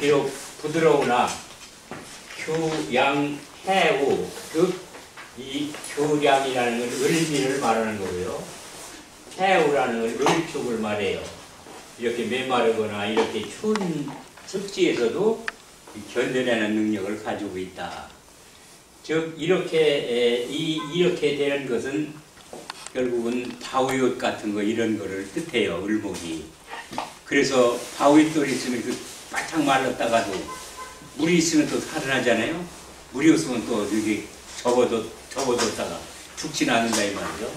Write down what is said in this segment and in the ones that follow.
비록 부드러우나 규양해우, 즉 이 규량이라는 건 을미를 말하는 거고요. 해우라는 건 을축을 말해요. 이렇게 메마르거나 이렇게 추운 습지에서도 견뎌내는 능력을 가지고 있다. 즉 이렇게 되는 것은 결국은 바위옷 같은 거 이런 거를 뜻해요. 을목이. 그래서 바위돌이 있으면 그 바짝 말랐다가도 물이 있으면 또 살아나잖아요. 물이 없으면 또 여기 접어뒀다가 죽지는 않는다 이 말이죠.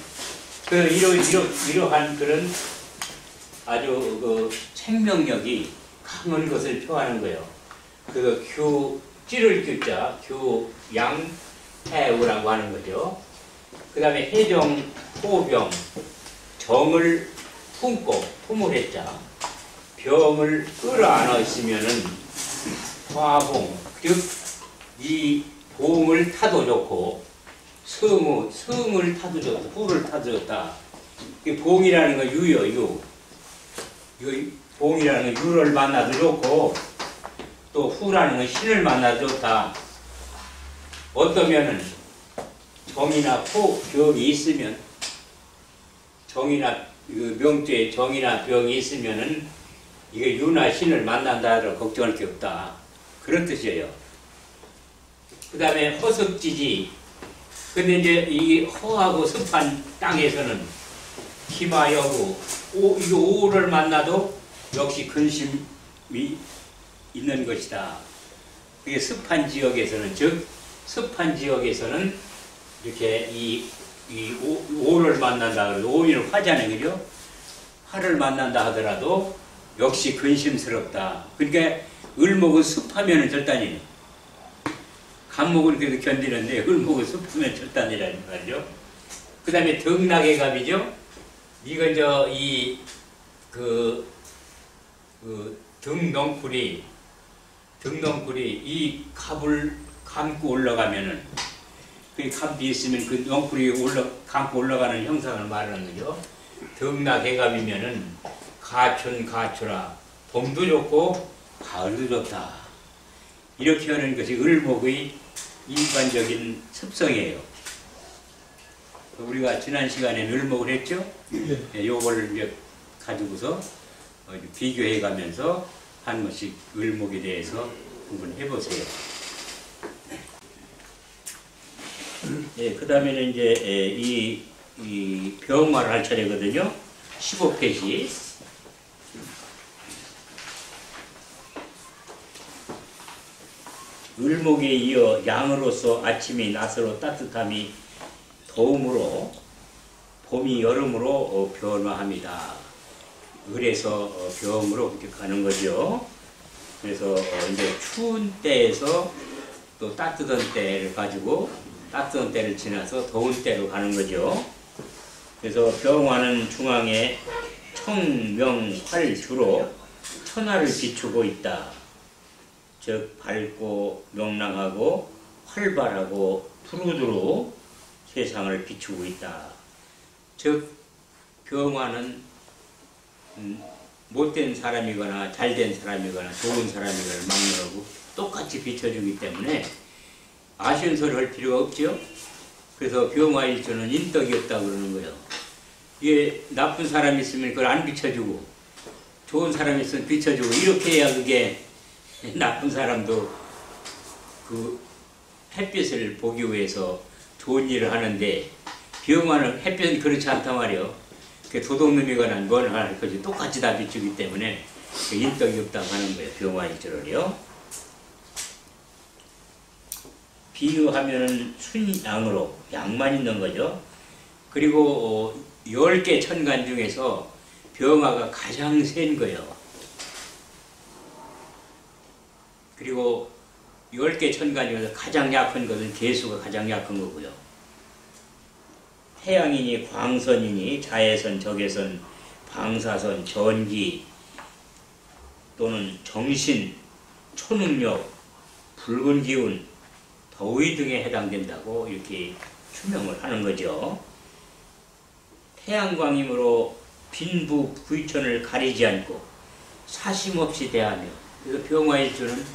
이러한 그런 아주 그 생명력이 강한 것을 표하는 거예요. 그래서 찌를 규자, 양해우라고 하는 거죠. 그 다음에 해정, 호병, 정을 품을 했자, 병을 끌어안아 있으면은 화봉, 즉 이 봉을 타도 좋고 승을 타도 좋고 후를 타도 좋다. 이 봉이라는 건 유요. 봉이라는 건 유를 만나도 좋고 또 후라는 건 신을 만나도 좋다. 어떠면은 정이나 호, 병이 있으면 정이나 명주에 정이나 병이 있으면은 이게 유나 신을 만난다 하더라도 걱정할 게 없다. 그런 뜻이에요. 그 다음에 허석지지. 근데 이제 이 허하고 습한 땅에서는 기마여부, 이 오를 만나도 역시 근심이 있는 것이다. 그게 습한 지역에서는, 즉 습한 지역에서는 이렇게 이 오를 만난다 그러고, 오이는 화잖아요, 그죠? 화를 만난다 하더라도 역시 근심스럽다. 그러니까 을목은 습하면은 절단이에요. 간목은 그래도 견디는데 을목은 습하면 절단이라는 말이죠. 그 다음에 등락의 갑이죠. 이건 등넝쿨이 이 갑을 감고 올라가면은 그 갑이 있으면 그 넝쿨이 감고 올라가는 형상을 말하는 거죠. 등락의 갑이면은 가춘가추라, 봄도 좋고 가을도 좋다. 이렇게 하는 것이 을목의 일반적인 습성이에요. 우리가 지난 시간에 을목을 했죠? 네. 요거를 이제 가지고서 비교해 가면서 한 번씩 을목에 대해서 한번 해보세요. 네, 그 다음에는 이제 이 병화를 할 차례거든요. 15페이지. 을목에 이어 양으로서 아침이 낮으로 따뜻함이 더움으로 봄이 여름으로 변화합니다. 을에서 병으로 그렇게 가는 거죠. 그래서 이제 추운 때에서 또 따뜻한 때를 가지고 따뜻한 때를 지나서 더운 때로 가는 거죠. 그래서 병화는 중앙에 청명활 주로 천하를 비추고 있다. 즉 밝고 명랑하고 활발하고 두루두루 세상을 비추고 있다. 즉 병화는 못된 사람이거나 잘된 사람이거나 좋은 사람이거나 막론하고 똑같이 비춰주기 때문에 아쉬운 소리 할 필요가 없죠. 그래서 병화일주는 인덕이 없다고 그러는 거예요. 이게 나쁜 사람이 있으면 그걸 안 비춰주고 좋은 사람이 있으면 비춰주고 이렇게 해야 그게 나쁜 사람도 그 햇빛을 보기 위해서 좋은 일을 하는데 병화는 햇빛은 그렇지 않단 말이에요. 도둑놈이거나 뭘 할 것이 똑같이 다 비추기 때문에 인덕이 없다고 하는 거예요. 병화일주를요. 비유하면은 순양으로 양만 있는 거죠. 그리고 10개 천간 중에서 병화가 가장 센 거예요. 그리고 10개 천간 중에서 가장 약한 것은 개수가 가장 약한 거고요. 태양이니 광선이니 자외선, 적외선, 방사선, 전기 또는 정신, 초능력, 붉은 기운, 더위 등에 해당된다고 이렇게 추명을 하는 거죠. 태양광이므로 빈부 부위천을 가리지 않고 사심없이 대하며 그래서 병화일주는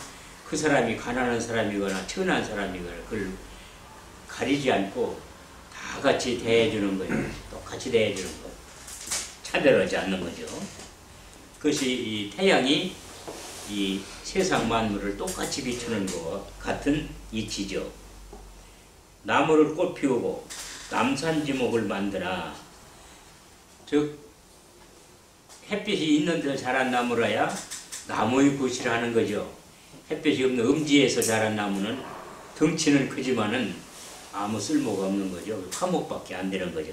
그 사람이 가난한 사람이거나 천한 사람이거나 그걸 가리지 않고 다 같이 대해주는 거예요. 똑같이 대해주는 거. 차별하지 않는 거죠. 그것이 이 태양이 이 세상 만물을 똑같이 비추는 것과 같은 이치죠. 나무를 꽃 피우고 남산지목을 만드나, 즉 햇빛이 있는 데서 자란 나무라야 나무의 굿이라 하는 거죠. 햇빛이 없는 음지에서 자란 나무는 덩치는 크지만은 아무 쓸모가 없는 거죠. 화목밖에 안 되는 거죠.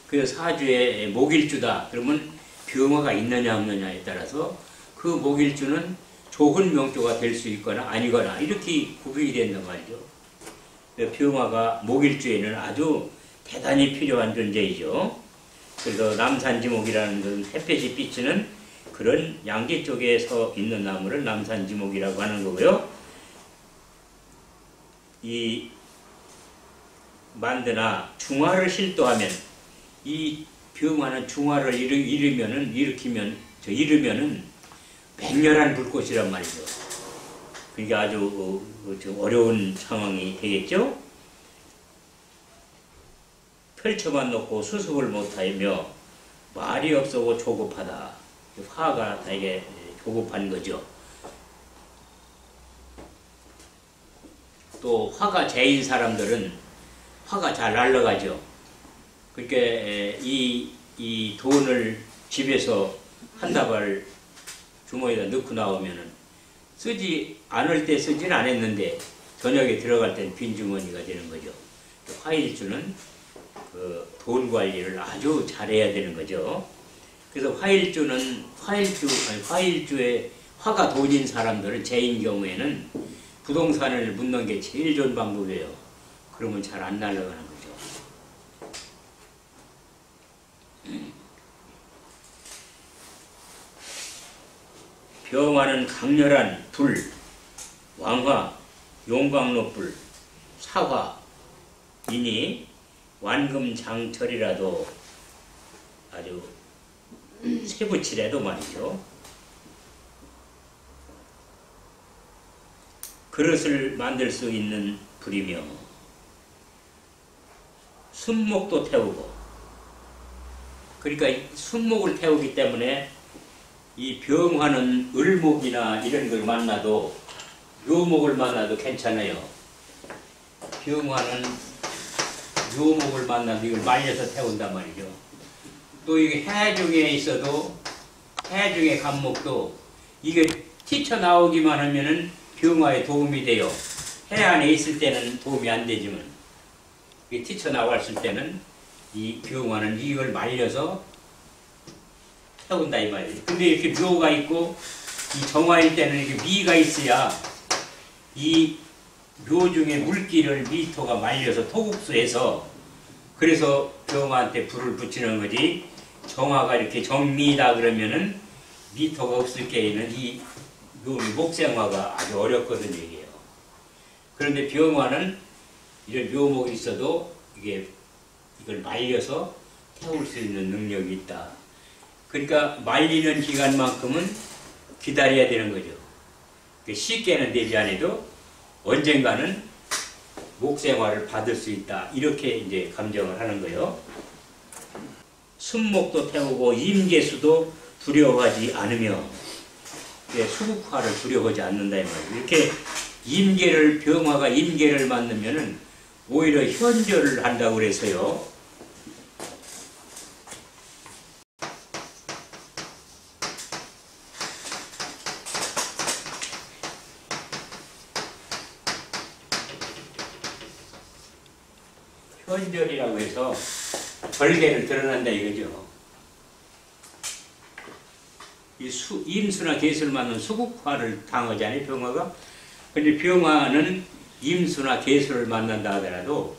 그래서 사주에 목일주다 그러면 병화가 있느냐 없느냐에 따라서 그 목일주는 좋은 명조가 될 수 있거나 아니거나 이렇게 구분이 된단 말이죠. 병화가 목일주에는 아주 대단히 필요한 존재이죠. 그래서 남산지목이라는 것은 햇빛이 비치는 그런 양지 쪽에 서 있는 나무를 남산지목이라고 하는 거고요. 이 만드나 중화를 실도하면, 이 병화는 중화를 일으키면 맹렬한 불꽃이란 말이죠. 그게 아주 어려운 상황이 되겠죠. 펼쳐만 놓고 수습을 못하며 말이 없어고 조급하다. 화가 되게 조급한 거죠. 또 화가 제인 사람들은 화가 잘 날아가죠. 그러니까 이 돈을 집에서 한 다발 주머니에다 넣고 나오면은 쓰지 않을 때 쓰진 않았는데 저녁에 들어갈 땐 빈 주머니가 되는 거죠. 화일주는 그 돈 관리를 아주 잘해야 되는 거죠. 그래서 화일주에 화가 돈인 사람들은 제인 경우에는 부동산을 묻는 게 제일 좋은 방법이에요. 그러면 잘 안 날아가는 거죠. 병화는 강렬한 불, 왕화, 용광로불, 사화이니 완금장철이라도 아주 세부치래도 말이죠. 그릇을 만들 수 있는 불이며 순목도 태우고, 그러니까 순목을 태우기 때문에 이 병화는 을목이나 이런 걸 만나도, 묘목을 만나도 괜찮아요. 병화는 묘목을 만나도 이걸 말려서 태운단 말이죠. 또 이게 해중에 있어도, 해중의 간목도 이게 튀쳐나오기만 하면은 병화에 도움이 돼요. 해 안에 있을 때는 도움이 안 되지만 이게 튀쳐나왔을 때는 이 병화는 이걸 말려서 태운다 이 말이에요. 근데 이렇게 묘가 있고 이 정화일 때는 이렇게 미가 있어야 이 묘 중에 물기를 미토가 말려서 토국수해서, 그래서 병화한테 불을 붙이는 거지. 정화가 이렇게 정미다 그러면은 미토가 없을 때에는 이 목생화가 아주 어렵거든 얘기해요. 그런데 병화는 이런 묘목이 있어도 이걸 말려서 태울 수 있는 능력이 있다. 그러니까 말리는 기간만큼은 기다려야 되는 거죠. 쉽게는 되지 않아도 언젠가는 목생화를 받을 수 있다. 이렇게 이제 감정을 하는 거예요. 순목도 태우고 임계수도 두려워하지 않으며, 수국화를 두려워하지 않는다 이 말이에요. 이렇게 병화가 임계를 만나면은 오히려 현절을 한다고 그래서요. 현절이라고 해서 절개를 드러난다 이거죠. 임수나 계수를 맞는 수국화를 당하잖아요, 병화가. 근데 병화는 임수나 계수를 만난다 하더라도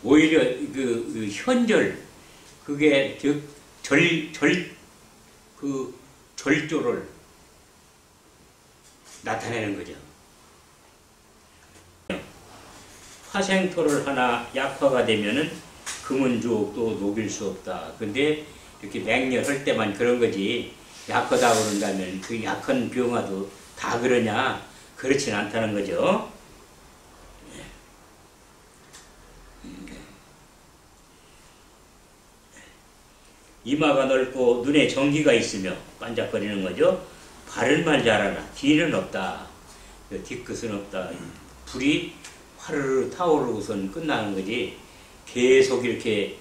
오히려 그 현절, 그게 절조를 나타내는 거죠. 화생토를 하나 약화가 되면은 금은 주옥도 녹일 수 없다. 근데 이렇게 맹렬할 때만 그런 거지, 약하다 그런다면 그 약한 병화도 다 그러냐? 그렇진 않다는 거죠. 이마가 넓고 눈에 전기가 있으며 반짝거리는 거죠. 발을 말 잘하나 뒤는 없다. 뒤끝은 없다. 불이 화르르 타오르고선 끝나는 거지 계속 이렇게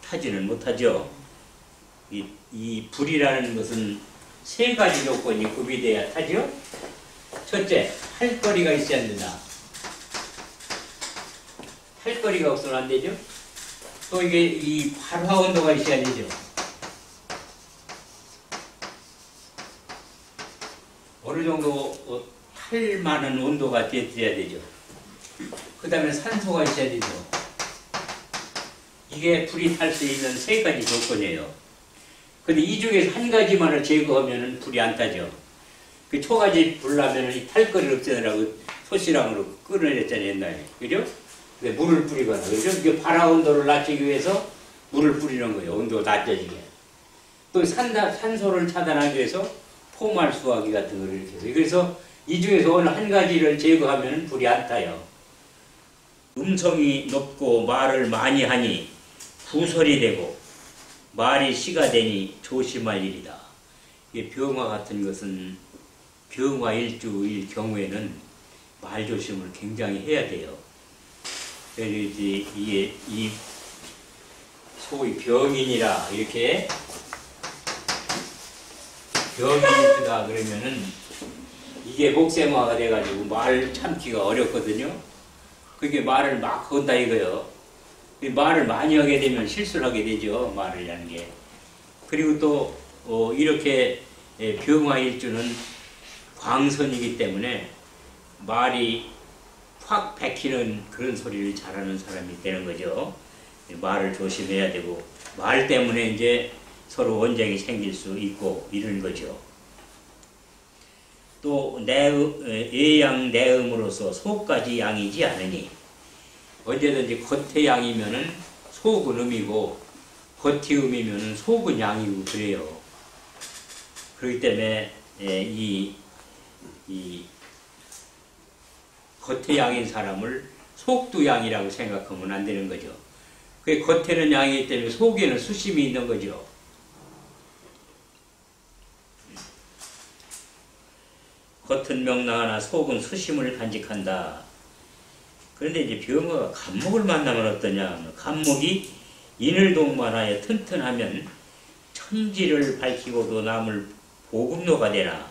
타지는 못하죠. 이 불이라는 것은 세 가지 조건이 구비돼야 타죠. 첫째, 할 거리가 있어야 된다. 할 거리가 없으면 안 되죠. 또 이게 이 발화 온도가 있어야 되죠. 어느 정도 탈 만한 온도가 돼야 되죠. 그 다음에 산소가 있어야 되죠. 이게 불이 탈 수 있는 세 가지 조건이에요. 근데 이 중에서 한 가지만을 제거하면 불이 안 타죠. 그 초가지 불나면 이 탈거리를 없애느라고 소시랑으로 끊어냈잖아요, 옛날에. 그죠? 근데 물을 뿌리거나, 그죠? 이게 발화 온도를 낮추기 위해서 물을 뿌리는 거예요. 온도가 낮아지게. 또 산소를 차단하기 위해서 포말 수화기 같은 걸 이렇게 해서. 그래서 이 중에서 어느 한 가지를 제거하면 불이 안 타요. 음성이 높고 말을 많이 하니 구설이 되고 말이 씨가 되니 조심할 일이다. 이게 병화 같은 것은 병화 일주일 경우에는 말 조심을 굉장히 해야 돼요. 그래서 이제 이 소위 병인이라 이렇게 병인이다 그러면은 이게 목생화가 돼가지고 말 참기가 어렵거든요. 그게 말을 막 건다 이거요. 말을 많이 하게 되면 실수를 하게 되죠. 말을 하는 게. 그리고 또 이렇게 병화일주는 광선이기 때문에 말이 확 박히는 그런 소리를 잘하는 사람이 되는 거죠. 말을 조심해야 되고 말 때문에 이제 서로 원쟁이 생길 수 있고 이런 거죠. 또 예양 내음으로서 속까지 양이지 않으니 언제든지 겉의 양이면은 속은 음이고 겉이 음이면은 속은 양이고 그래요. 그렇기 때문에 이 겉의 양인 사람을 속도 양이라고 생각하면 안 되는 거죠. 그 겉에는 양이기 때문에 속에는 수심이 있는 거죠. 겉은 명랑하나 속은 수심을 간직한다. 그런데 이제 병화가 간목을 만나면 어떠냐? 간목이 인을 동반하여 튼튼하면 천지를 밝히고도 남을 보급로가 되나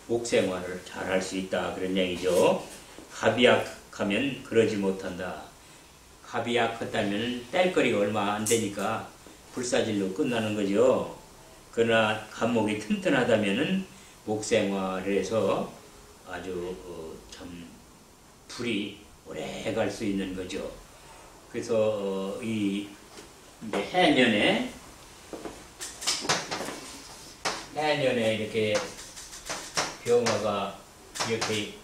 목생활을 잘할 수 있다. 그런 얘기죠. 갑이 약하면 그러지 못한다. 갑이 약하다면 뗄거리가 얼마 안 되니까 불사질로 끝나는 거죠. 그러나 간목이 튼튼하다면은 목생활을 해서 아주 참 불이 오래 갈 수 있는 거죠. 그래서 이 해년에 이렇게 병화가 이렇게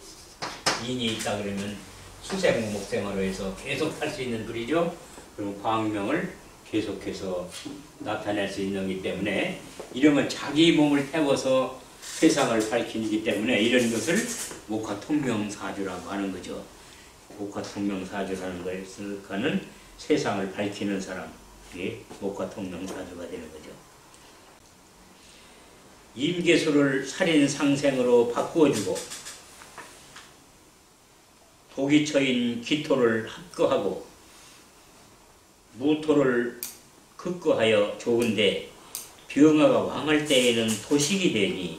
인이 있다 그러면 수생 목생활로 해서 계속 할 수 있는 불이죠. 그리고 광명을 계속해서 나타낼 수 있는 거기 때문에 이러면 자기 몸을 태워서 세상을 밝히기 때문에 이런 것을 목화통명사주라고 하는 거죠. 목화통명사주라는 것을 가는 세상을 밝히는 사람이 목화통명사주가 되는 거죠. 임계수를 살인상생으로 바꾸어주고 독이 처인 기토를 합거하고 무토를 극거하여 좋은데 병화가 왕할 때에는 도식이 되니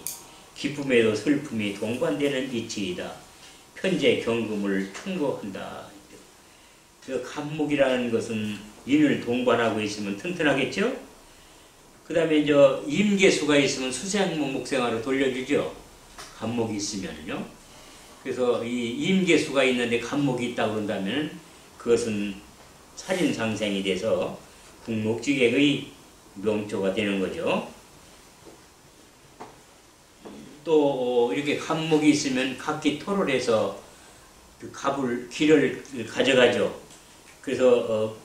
기쁨에도 슬픔이 동반되는 이치이다. 편재 경금을 충고한다. 그 간목이라는 것은 인을 동반하고 있으면 튼튼하겠죠? 그 다음에 이제 임계수가 있으면 수생목 목생화로 돌려주죠. 간목이 있으면요. 그래서 이 임계수가 있는데 간목이 있다고 그런다면 그것은 살인상생이 돼서 국목직액의 명조가 되는 거죠. 또 이렇게 간목이 있으면 각기 토를 해서 그 기를 가져가죠. 그래서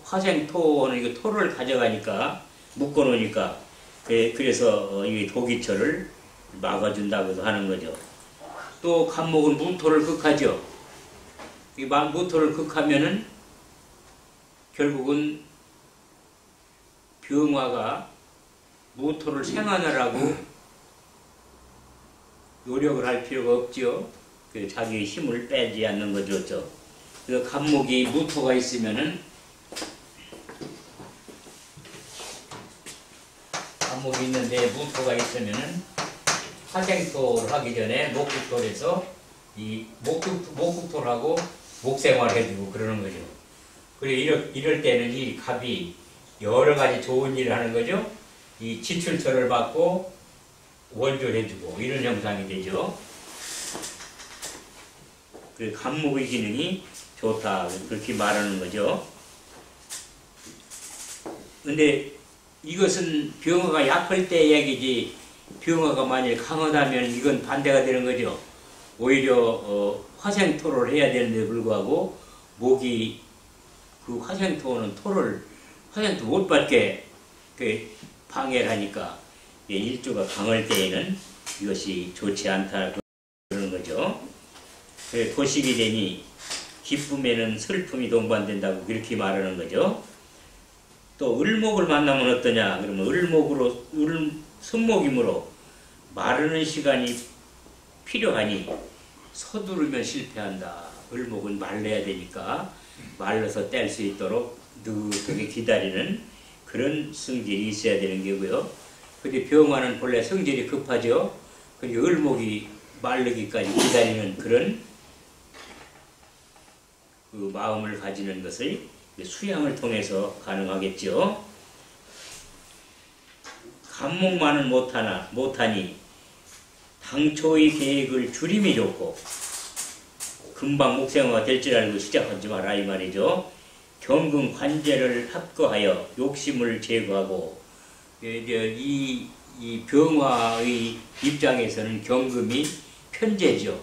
화생토는 이거 토를 가져가니까 묶어놓으니까 그래서 이 도기철을 막아준다고도 하는 거죠. 또 간목은 무토를 극하죠. 이 무토를 극하면은 결국은 병화가 무토를 생하느라고 노력을 할 필요가 없죠. 자기의 힘을 빼지 않는 거죠. 그래서 간목이 무토가 있으면은 간목이 있는데 무토가 있으면은 화생토를 하기 전에 목국토를 해서 이 목국토를 하고 목생활을 해주고 그러는 거죠. 그리고 이럴 때는 이 갑이 여러 가지 좋은 일을 하는 거죠. 이 지출처를 받고 원조를 해주고 이런 형상이 되죠. 그 간목의 기능이 좋다 그렇게 말하는 거죠. 근데 이것은 병화가 약할 때 얘기지 병화가 만일 강하다면 이건 반대가 되는 거죠. 오히려 화생토를 해야 되는데 불구하고 목이 그 화생토는 화생토 못 받게 방해를 하니까 일조가 강할 때에는 이것이 좋지 않다 그러는 거죠. 도식이 되니 기쁨에는 슬픔이 동반된다고 그렇게 말하는 거죠. 또 을목을 만나면 어떠냐 그러면 성목이므로 마르는 시간이 필요하니 서두르면 실패한다. 을목은 말려야 되니까 말려서 뗄 수 있도록 느긋하게 기다리는 그런 성질이 있어야 되는 게고요. 근데 병화는 본래 성질이 급하죠. 그리고 을목이 마르기까지 기다리는 그런 그 마음을 가지는 것을 수양을 통해서 가능하겠죠. 간목만은 못하니 당초의 계획을 줄임이 좋고 금방 목생화가 될 줄 알고 시작하지 마라 이 말이죠. 경금 관제를 합거하여 욕심을 제거하고 이 병화의 입장에서는 경금이 편제죠.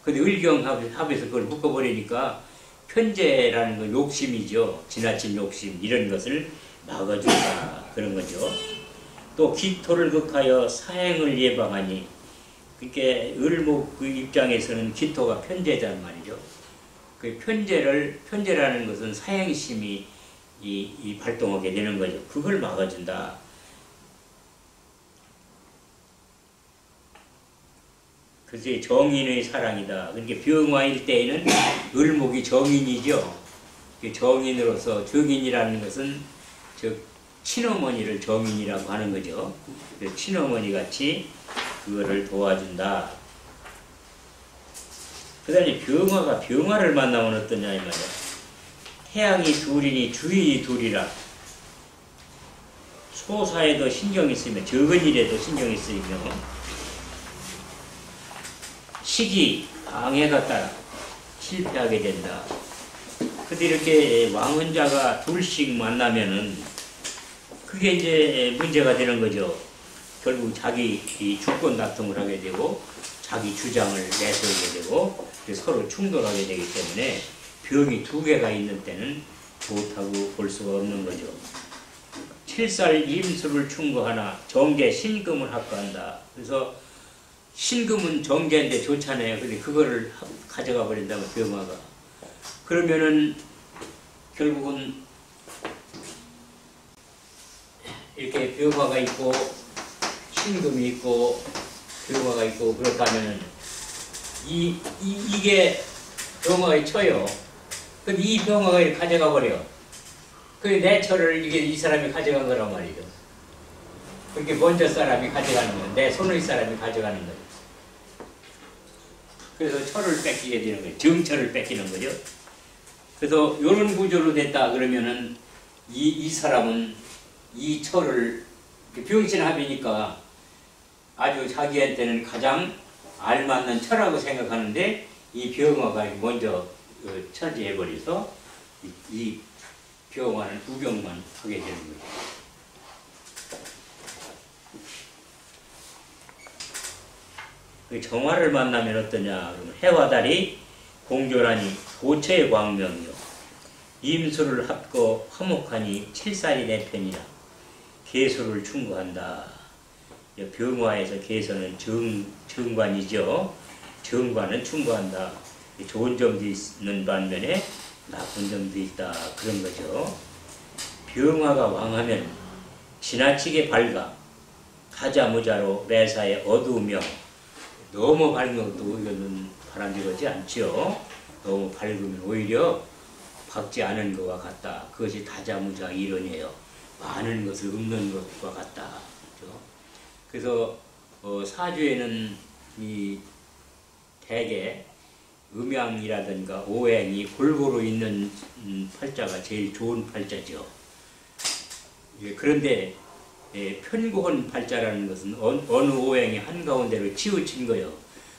근데 을경합에서 그걸 묶어버리니까 편제라는 건 욕심이죠. 지나친 욕심 이런 것을 막아준다 그런 거죠. 또 기토를 극하여 사행을 예방하니 그렇게 을목 그 입장에서는 기토가 편제란 말이죠. 그 편제라는 것은 사행심이 발동하게 되는 거죠. 그걸 막아준다. 그게 정인의 사랑이다. 그러니까 병화일 때에는 을목이 정인이죠. 정인으로서 정인이라는 것은 즉 친어머니를 정인이라고 하는 거죠. 친어머니 같이 그거를 도와준다. 그 다음에 병화가 병화를 만나면 어떠냐 이 말이야. 태양이 둘이니 주인이 둘이라 소사에도 신경이 쓰이며 적은 일에도 신경이 쓰이며 시기, 방해가 따라 실패하게 된다. 근데 이렇게 왕혼자가 둘씩 만나면은 그게 이제 문제가 되는 거죠. 결국 자기 주권 다툼을 하게 되고 자기 주장을 내세우게 되고 서로 충돌하게 되기 때문에 병이 두 개가 있는 때는 좋다고 볼 수가 없는 거죠. 7살 임수를 충고하나 정제 신금을 합구한다. 그래서 신금은 정제인데 좋잖아요. 근데 그거를 가져가 버린다면 병화가 그러면은 결국은 이렇게 병화가 있고 신금이 있고 병화가 있고 그렇다면은 이게 병화에 쳐요. 근데 이 병화가 이렇게 가져가 버려. 그게 내 처를 이 사람이 가져간 거란 말이죠. 그렇게 먼저 사람이 가져가는 거예요. 내 손의 사람이 가져가는 거예요. 그래서 처를 뺏기게 되는 거예요. 정처를 뺏기는 거죠. 그래서 이런 구조로 됐다 그러면은 이 사람은 이 처를 병신합이니까 아주 자기한테는 가장 알맞는 처라고 생각하는데 이 병화가 먼저 처리해버려서 이 병화는 구경만 하게 되는 거예요. 정화를 만나면 어떠냐 그러면 해와 달이 공존하니 도처의 광명이요 임수를 합고 화목하니 7살이 내 편이라 계수를 충고한다. 병화에서 계수는 정관이죠. 정과는 충고한다. 좋은 점도 있는 반면에 나쁜 점도 있다. 그런 거죠. 병화가 왕하면 지나치게 밝아 타자무자로 매사에 어두우며 너무 밝은 것도 이거는 바람직하지 않죠. 너무 밝으면 오히려 밝지 않은 것과 같다. 그것이 타자무자 이론이에요. 많은 것을 없는 것과 같다. 그렇죠? 그래서 사주에는 이 대개 음양이라든가 오행이 골고루 있는 팔자가 제일 좋은 팔자죠. 그런데 편고한 팔자라는 것은 어느 오행이 한가운데로 치우친 거요.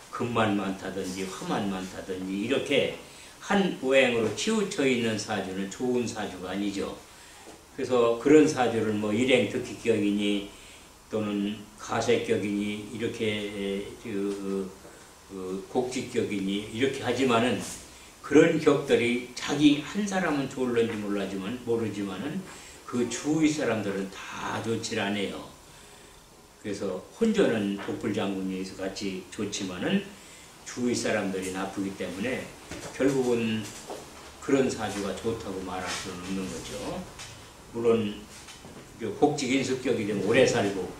금만 많다든지 화만 많다든지 이렇게 한 오행으로 치우쳐 있는 사주는 좋은 사주가 아니죠. 그래서 그런 사주를 뭐 일행특기격이니 또는 가세격이니 이렇게 곡직격이니 이렇게 하지만은 그런 격들이 자기 한 사람은 좋을런지 모르지만은 그 주위 사람들은 다 좋질 않아요. 그래서 혼전은 독불장군에서 같이 좋지만은 주위 사람들이 나쁘기 때문에 결국은 그런 사주가 좋다고 말할 수는 없는 거죠. 물론 곡직인숙격이 되면 오래 살고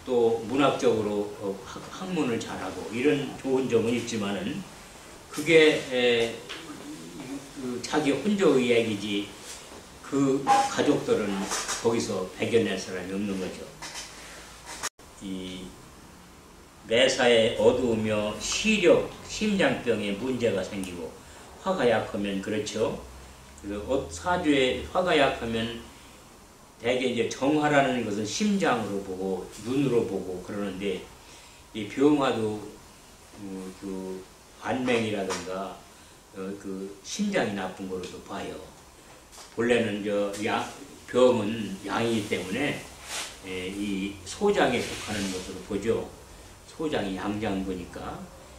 또 문학적으로 학문을 잘하고 이런 좋은 점은 있지만은 그게 자기 혼자의 이야기지 그 가족들은 거기서 배겨낼 사람이 없는 거죠. 이 매사에 어두우며 시력, 심장병에 문제가 생기고 화가 약하면 그렇죠. 그래서 사주에 화가 약하면 대개 이제 정화라는 것은 심장으로 보고 눈으로 보고 그러는데 이 병화도 그 안맹이라든가 그 심장이 나쁜 거로도 봐요. 원래는 병은 양이기 때문에 이 소장에 속하는 것으로 보죠. 소장이 양장부니까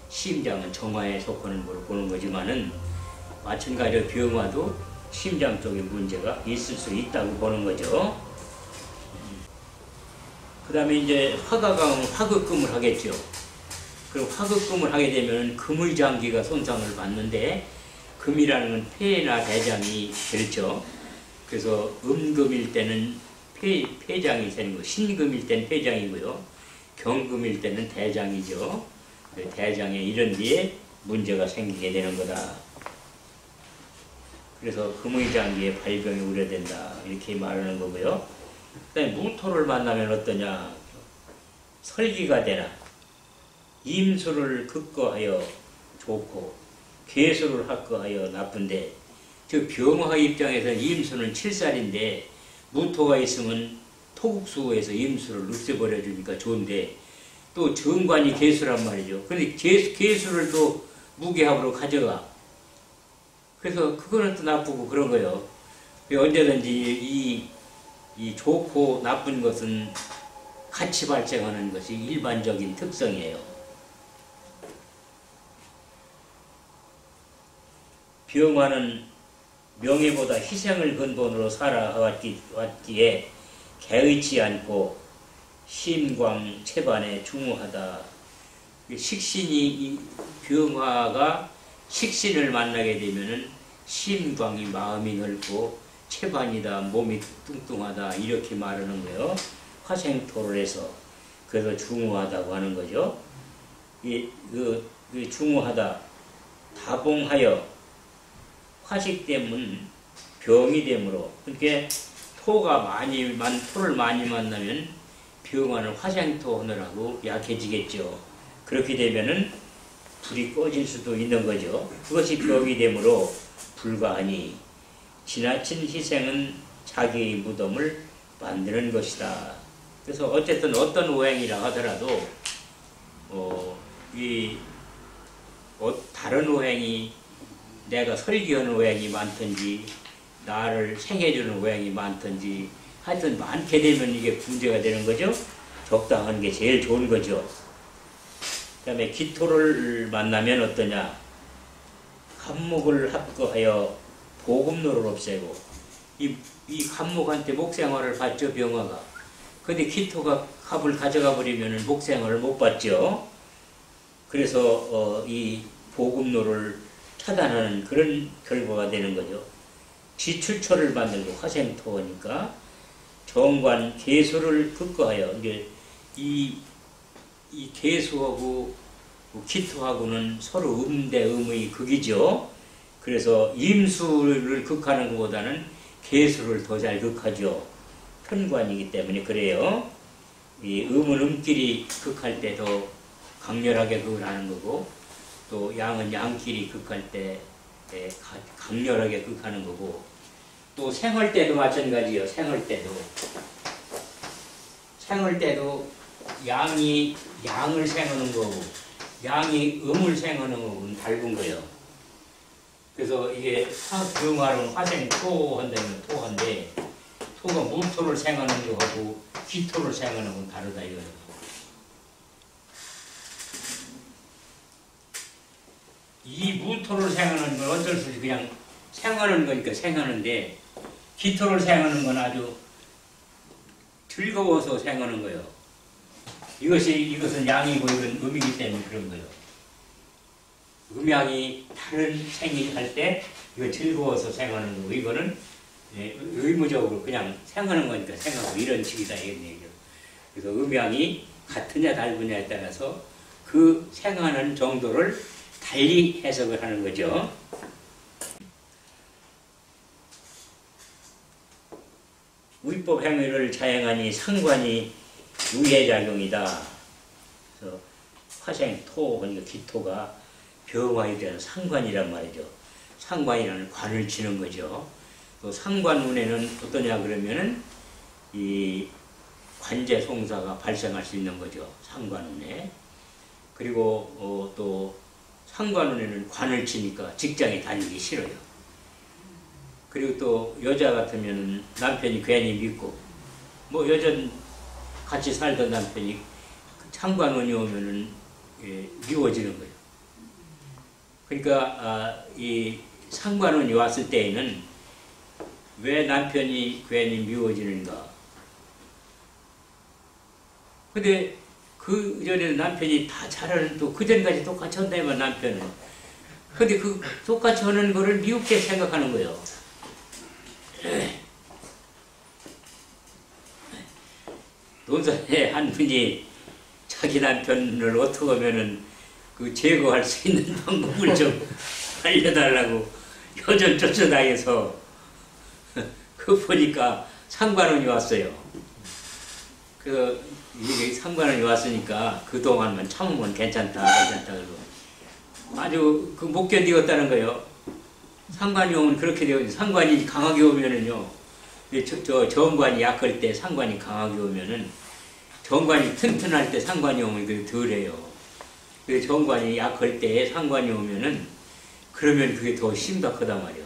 심장은 정화에 속하는 걸로 보는 거지만은 마찬가지로 병화도 심장 쪽에 문제가 있을 수 있다고 보는 거죠. 그 다음에 이제 화가 강하면 화극금을 하겠죠. 그럼 화극금을 하게 되면 금의장기가 손상을 받는데 금이라는 건 폐나 대장이 그렇죠. 그래서 음금일 때는 폐장이 되는 거, 신금일 때는 폐장이고요. 경금일 때는 대장이죠. 대장에 이런 데에 문제가 생기게 되는 거다. 그래서 금의장기에 발병이 우려된다. 이렇게 말하는 거고요. 그다음에 무토를 만나면 어떠냐. 설기가 되나 임수를 극거하여 좋고 괴수를 합거하여 나쁜데 저 병화 입장에서는 임수는 7살인데 무토가 있으면 토국수에서 임수를 눕혀버려 주니까 좋은데 또 정관이 괴수란 말이죠. 근데 괴수를 또 무게합으로 가져가. 그래서 그거는 또 나쁘고 그런 거예요. 언제든지 이 좋고 나쁜 것은 같이 발생하는 것이 일반적인 특성이에요. 병화는 명예보다 희생을 근본으로 살아왔기에 개의치 않고 심광 채반에 중후하다. 식신이 병화가 식신을 만나게 되면은 심광이 마음이 넓고 채반이다 몸이 뚱뚱하다 이렇게 말하는 거예요. 화생토를 해서 그래서 중후하다고 하는 거죠. 중후하다 다봉하여 화식되면 병이 되므로 그렇게 토를 많이 만나면 병화는 화생토 하느라고 약해지겠죠. 그렇게 되면은 불이 꺼질 수도 있는 거죠. 그것이 병이 되므로 불가하니 지나친 희생은 자기의 무덤을 만드는 것이다. 그래서 어쨌든 어떤 오행이라 하더라도 다른 오행이 내가 설계하는 오행이 많든지 나를 생해주는 오행이 많든지 하여튼 많게 되면 이게 문제가 되는 거죠. 적당한 게 제일 좋은 거죠. 그 다음에 기토를 만나면 어떠냐. 간목을 합거하여 보급노를 없애고 이 간목한테 목생활을 받죠. 병화가. 근데 기토가 합을 가져가 버리면 목생활을 못 받죠. 그래서 이 보급로를 차단하는 그런 결과가 되는 거죠. 지출처를 만들고 화생토니까 정관 개수를 극거하여 이게 이 개수하고 기토하고는 서로 음대음의 극이죠. 그래서 임수를 극하는 것보다는 개수를 더 잘 극하죠. 편관이기 때문에 그래요. 이 음은 음끼리 극할 때 더 강렬하게 극을 하는 거고, 또 양은 양끼리 극할 때 강렬하게 극하는 거고, 또 생을 때도 마찬가지예요. 생을 때도 양이 양을 생하는 거고 양이 음을 생하는 거고는 다른 거예요. 그래서 이게 병화로는 화생토 한다면 토한데, 토가 무토를 생하는 거하고 기토를 생하는 건 다르다 이거예요. 이 무토를 생하는 건 어쩔 수 없이 그냥 생하는 거니까 생하는데, 기토를 생하는 건 아주 즐거워서 생하는 거예요. 이것은 양이고 이건 음이기 때문에 그런 거예요. 음양이 다른 생일할 때 이거 즐거워서 생하는 거고, 이거는 의무적으로 그냥 생하는 거니까 생하고 이런 식이다 이런 얘기죠. 그래서 음양이 같으냐 다르냐에 따라서 그 생하는 정도를 달리 해석을 하는 거죠. 위법 행위를 자행하니 상관이 유해작용이다. 그래서 화생, 토, 그러니까 기토가 병화에 대한 상관이란 말이죠. 상관이라는 관을 치는 거죠. 또 상관운에는 어떠냐 그러면은 이 관제 송사가 발생할 수 있는 거죠. 상관운에. 그리고 또 상관운에는 관을 치니까 직장에 다니기 싫어요. 그리고 또 여자 같으면 남편이 괜히 믿고, 뭐 여전 같이 살던 남편이 상관운이 오면은 미워지는 거예요. 그러니까 이 상관운이 왔을 때에는 왜 남편이 괜히 미워지는가? 근데 그 전에 남편이 다 잘하는, 또 그 전까지 똑같이 한다면 남편은. 근데 그 똑같이 하는 거를 미흡게 생각하는 거예요. 논산에 한 분이 자기 남편을 어떻게 하면은 그 제거할 수 있는 방법을 좀 알려달라고 여전 쫓아다녀서 그 보니까 상관원이 왔어요. 그 이게 상관원이 왔으니까 그 동안만 참으면 괜찮다 그러고 아주 그 못 견디겠다는 거예요. 상관이 오면 그렇게 되고, 상관이 강하게 오면은요, 저 정관이 약할 때 상관이 강하게 오면은, 정관이 튼튼할 때 상관이 오면 그게 덜해요. 정관이 약할 때 상관이 오면은, 그러면 그게 더 심각하단 말이에요.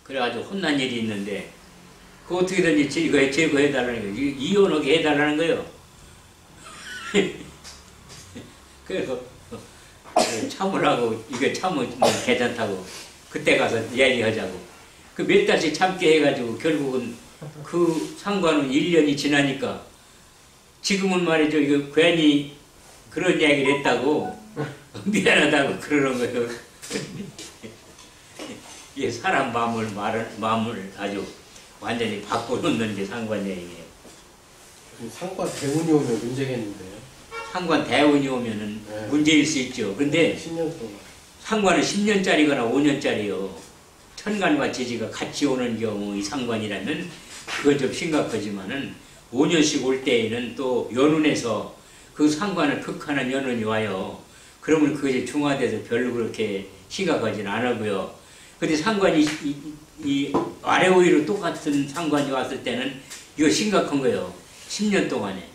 그래가지고 혼난 일이 있는데, 그 어떻게든지 제거해달라는 거예요. 이혼하게 해달라는 거예요. 그래서 참으라고, 이거 참으면 괜찮다고 그때 가서 얘기하자고 그 몇 달씩 참게 해가지고 결국은 그 상관은 1년이 지나니까 지금은 말이죠, 이거 괜히 그런 얘기를 했다고 미안하다고 그러는 거예요. 이게 사람 마음을 아주 완전히 바꿔놓는 게 상관 얘기예요. 상관 대운이 오면 문제겠는데요? 상관 대운이 오면은 네. 문제일 수 있죠. 근데 10년 동안. 상관은 10년짜리거나 5년짜리요. 천간과 지지가 같이 오는 경우 이 상관이라면 그건 좀 심각하지만은 5년씩 올 때에는 또 연운에서 그 상관을 극하는 연운이 와요. 그러면 그것이 중화돼서 별로 그렇게 심각하지는 않고요. 근데 상관이 이 아래 오이로 똑같은 상관이 왔을 때는 이거 심각한 거예요. 10년 동안에.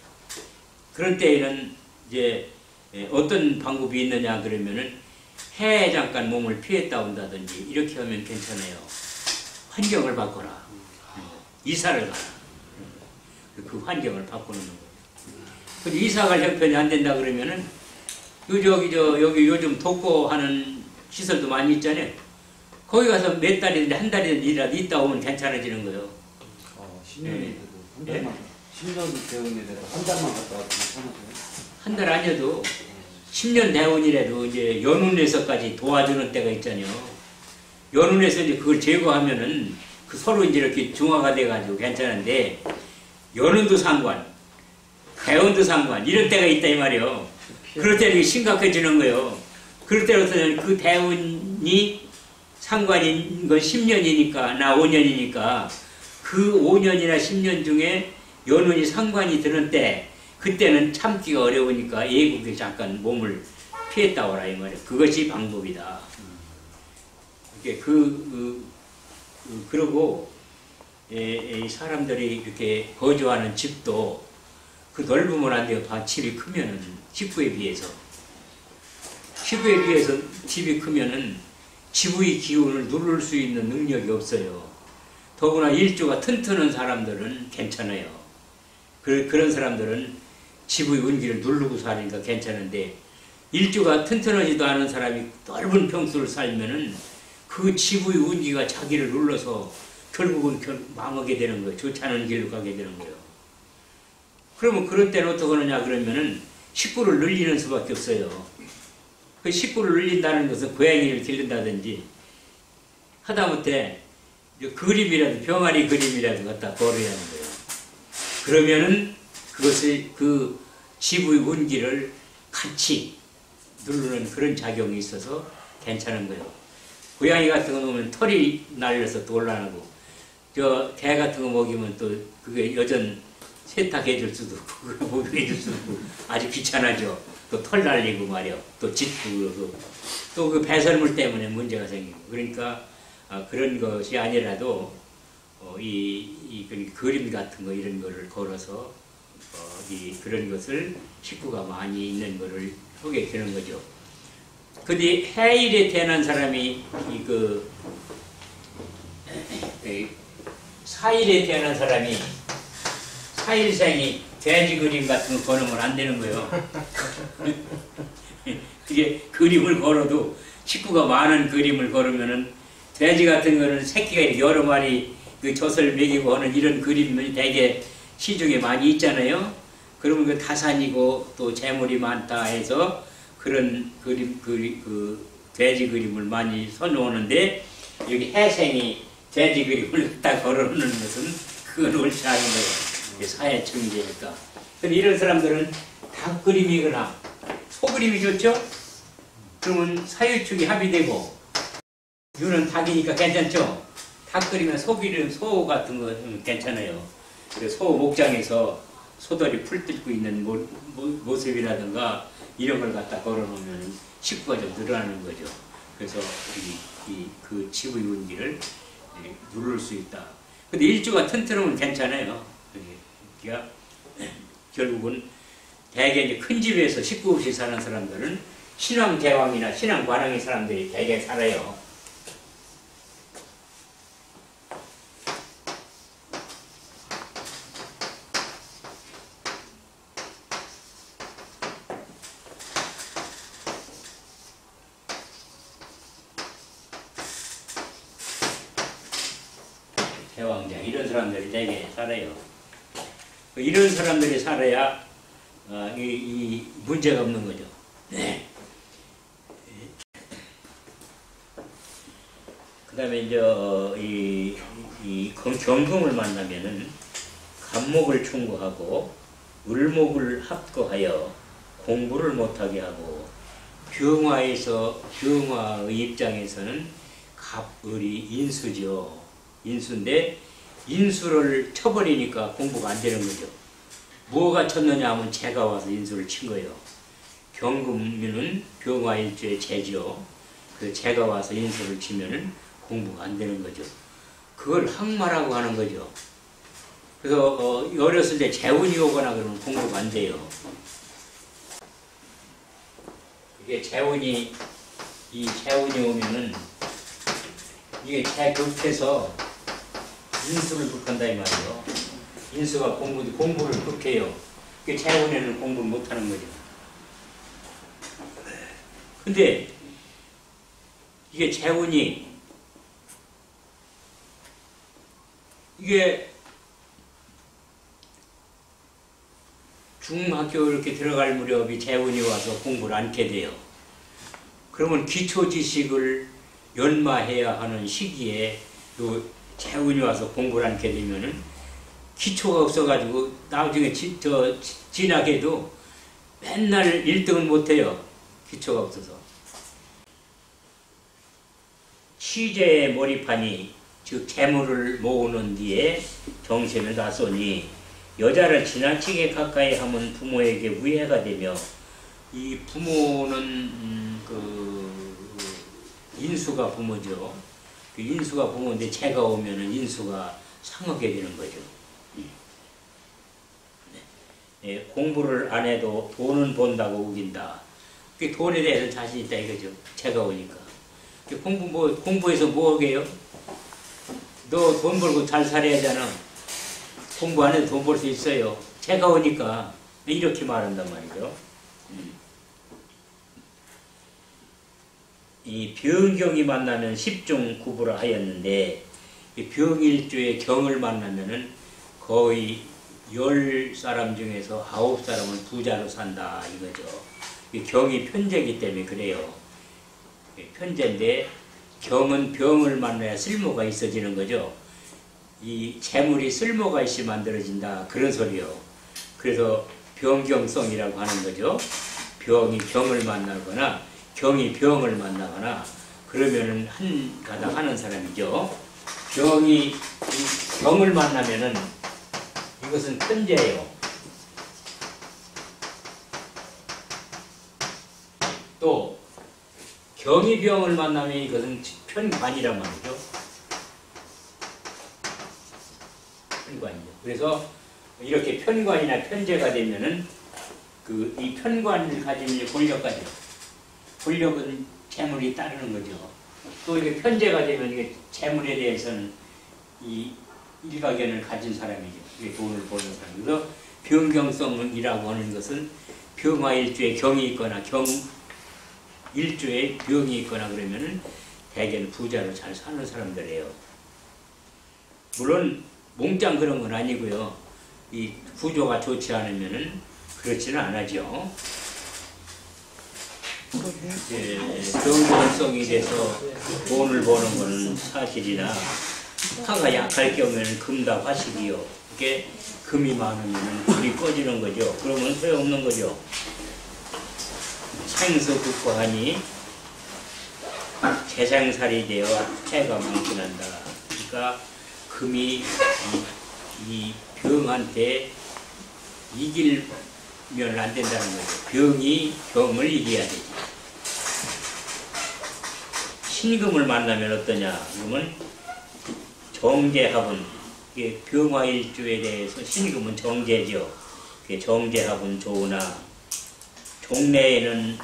그럴 때에는 이제 어떤 방법이 있느냐 그러면은 해에 잠깐 몸을 피했다 온다든지 이렇게 하면 괜찮아요. 환경을 바꿔라. 이사를 가라. 그 환경을 바꾸는 거예요. 근데 이사 갈 형편이 안 된다 그러면은 여기 요즘 독거하는 시설도 많이 있잖아요. 거기 가서 몇 달이든지 한 달이든지 있다 오면 괜찮아지는 거예요. 10년이라도 한 달만. 10년 대원인데도 한 달만 갔다 와도 괜찮으세요? 한 달 아니어도 10년 대원이라도 이제 연운에서까지 도와주는 때가 있잖아요. 연운에서 이제 그걸 제거하면은 그 서로 이제 이렇게 중화가 돼가지고 괜찮은데 연운도 상관, 대원도 상관 이런 때가 있다 이 말이에요. 그럴 때는 이게 심각해지는 거예요. 그럴 때로서는 그 대운이 상관인 건 10년이니까 나 5년이니까 그 5년이나 10년 중에 연운이 상관이 드는 때 그때는 참기가 어려우니까 예국에 잠깐 몸을 피했다 오라 이 말이에요. 그것이 방법이다. 그러고 이 사람들이 이렇게 거주하는 집도 그 넓으면 안 돼요. 다 집이 크면은 식구에 비해서 집이 크면은 지구의 기운을 누를 수 있는 능력이 없어요. 더구나 일주가 튼튼한 사람들은 괜찮아요. 그런 사람들은 지구의 운기를 누르고 사니까 괜찮은데 일주가 튼튼하지도 않은 사람이 넓은 평수를 살면은 그 지구의 운기가 자기를 눌러서 결국은 망하게 되는 거예요. 좋지 않은 길로 가게 되는 거예요. 그러면 그럴 때는 어떻게 하느냐 그러면은 식구를 늘리는 수밖에 없어요. 그 식구를 늘린다는 것은 고양이를 기른다든지 하다못해 그림이라도 병아리 그림이라도 갖다 걸어야 하는 거예요. 그러면은 그것을 그 지구의 운기를 같이 누르는 그런 작용이 있어서 괜찮은 거예요. 고양이 같은 거 놓으면 털이 날려서 또 올라가고 저 개 같은 거 먹이면 또 그게 여전 세탁해 줄 수도 없고 목욕해 줄 수도 없고 아주 귀찮아져. 또 털 날리고 말이야. 또 짖고 또 그 배설물 때문에 문제가 생기고 그러니까 그런 것이 아니라도 이 그림 같은 거 이런 거를 걸어서 그런 것을 식구가 많이 있는 거를 하게 되는 거죠. 근데 해일에 태어난 사람이 사일에 태어난 사람이 사일생이 돼지 그림 같은 거 걸으면 안 되는 거예요. 그게 그림을 걸어도 식구가 많은 그림을 걸으면은 돼지 같은 거는 새끼가 여러 마리 그 젖을 먹이고 하는 이런 그림이 되게 시중에 많이 있잖아요. 그러면 그 다산이고 또 재물이 많다 해서 그런 그 돼지 그림을 많이 선호하는데 여기 해생이 돼지 그림을 갖다 걸어놓는 것은 그건 옳지 않은 거예요. 사회 청지니까. 근데 이런 사람들은 닭 그림이거나 소 그림이 좋죠? 그러면 사유축이 합의되고 이거는 닭이니까 괜찮죠? 닭 그리면 소 그림, 소 같은 거 괜찮아요. 소 목장에서 소들이 풀 뜯고 있는 모습이라든가 이런 걸 갖다 걸어놓으면 식구가 좀 늘어나는 거죠. 그래서 그 지구의 운기를 누를 수 있다. 근데 일주가 튼튼하면 괜찮아요. 그러니까 결국은 대개 이제 큰 집에서 식구 없이 사는 사람들은 신왕대왕이나 신왕관왕의 사람들이 대개 살아요. 대왕장 이런 사람들이 대개 살아요. 이런 사람들이 살아야 이 문제가 없는 거죠. 네. 그 다음에 이제 이 경금을 만나면은 간목을 충고하고 을목을 합거하여 공부를 못하게 하고 병화의 입장에서는 갑을이 인수죠. 인수인데 인수를 쳐버리니까 공부가 안 되는 거죠. 뭐가 쳤느냐 하면 재가 와서 인수를 친 거예요. 경금은 병화일주의 재죠. 그 재가 와서 인수를 치면은 공부가 안 되는 거죠. 그걸 항마라고 하는 거죠. 그래서 어렸을 때 재운이 오거나 그러면 공부가 안 돼요. 이게 재운이 오면은 이게 재급해서 인수를 극한다 이 말이에요. 인수가 공부를 극해요. 그게 재운에는 공부를 못하는 거죠. 근데 이게 재운이 이게 중학교 이렇게 들어갈 무렵이 재운이 와서 공부를 않게 돼요. 그러면 기초 지식을 연마해야 하는 시기에 또 재운이 와서 공부를 않게 되면은 기초가 없어가지고 나중에 진학해도 맨날 1등은 못해요. 기초가 없어서. 취재에 몰입하니 즉 재물을 모으는 뒤에 정신을 놨으니 여자를 지나치게 가까이 하면 부모에게 우애가 되며 이 부모는 인수가 부모죠. 그 인수가 부모인데 제가 오면은 인수가 상하게 되는 거죠. 네, 공부를 안 해도 돈은 번다고 우긴다. 그 돈에 대해서 자신 있다 이거죠. 제가 오니까. 공부해서 뭐 하게요? 너 돈 벌고 잘 살아야잖아. 공부 안 해도 돈 벌 수 있어요. 제가 오니까. 이렇게 말한단 말이죠. 이 병경이 만나면 10중 구부라 하였는데, 이 병일주의 경을 만나면은 거의 10사람 중에서 9사람은 부자로 산다 이거죠. 이 경이 편제이기 때문에 그래요. 편제인데 경은 병을 만나야 쓸모가 있어지는 거죠. 이 재물이 쓸모가 있이 만들어진다 그런 소리요. 그래서 병경성이라고 하는 거죠. 병이 경을 만나거나 경이 병을 만나거나 그러면은 한 가닥 하는 사람이죠. 병이 경을 만나면은 이것은 편제예요. 또 경이 병을 만나면 이것은 편관이란 말이죠. 편관이죠. 그래서 이렇게 편관이나 편제가 되면은 이 편관을 가진 권력까지 권력은 재물이 따르는 거죠. 또 이게 편제가 되면 이게 재물에 대해서는 이 일가견을 가진 사람이죠. 이게 돈을 버는 사람. 그래서 병경성이라고 하는 것은 병화일주에 경이 있거나 일주에 병이 있거나 그러면은 대개는 부자로 잘 사는 사람들이에요. 물론 몽땅 그런 건 아니고요. 이 구조가 좋지 않으면은 그렇지는 않아죠. 병건성이 돼서 돈을 버는 건 사실이나 화가 약할 경우에는 금다 화식이요. 이게 금이 많으면 불이 꺼지는 거죠. 그러면 소용없는 거죠. 생수극과하니 재생살이 되어 해가 망신한다. 그러니까 금이 이 병한테 이기면 안 된다는 거죠. 병이 병을 이겨야 되지. 신금을 만나면 어떠냐? 그러면 정제합은 병화일주에 대해서 신금은 정제죠. 정제합은 좋으나 종래에는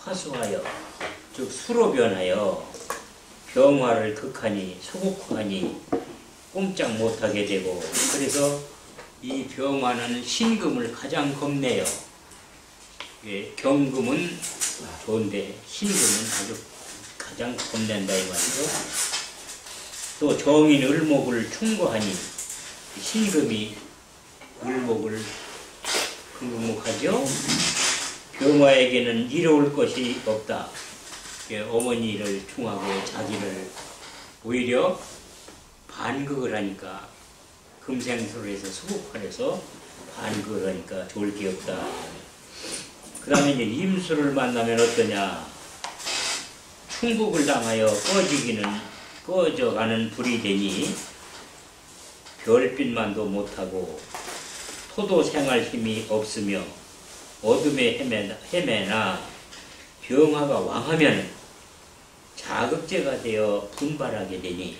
화수하여 즉 수로 변하여 병화를 극하니 소극하니 꼼짝 못하게 되고 그래서 이 병화는 신금을 가장 겁내요. 경금은 좋은데 신금은 아주 가장 겁낸다 이 말이죠. 또 정인 을목을 충고하니 신금이 을목을 극목하죠. 병화에게는 이로울 것이 없다. 어머니를 충하고 자기를 오히려 반극을 하니까 금생수를 해서 수국하래서 반극을 하니까 좋을 게 없다. 그 다음에 이제 임수를 만나면 어떠냐? 충국을 당하여 꺼져가는 불이 되니 별빛만도 못하고 토도 생활 힘이 없으며 어둠에 헤매나 병화가 왕하면 자극제가 되어 분발하게 되니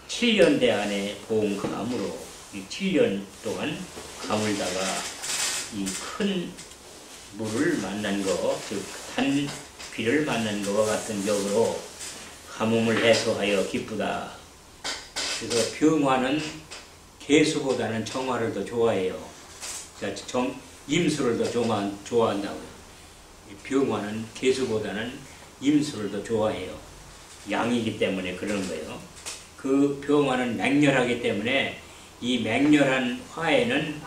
7년대 안에 본 감으로 이 7년 동안 감을다가 이 큰 물을 만난 거, 즉 단비를 만난 것과 같은 격으로 가뭄을 해소하여 기쁘다. 그래서 병화는 개수보다는 정화를 더 좋아해요. 임수를 더 좋아한다고요. 병화는 개수보다는 임수를 더 좋아해요. 양이기 때문에 그런 거예요. 그 병화는 맹렬하기 때문에 이 맹렬한 화에는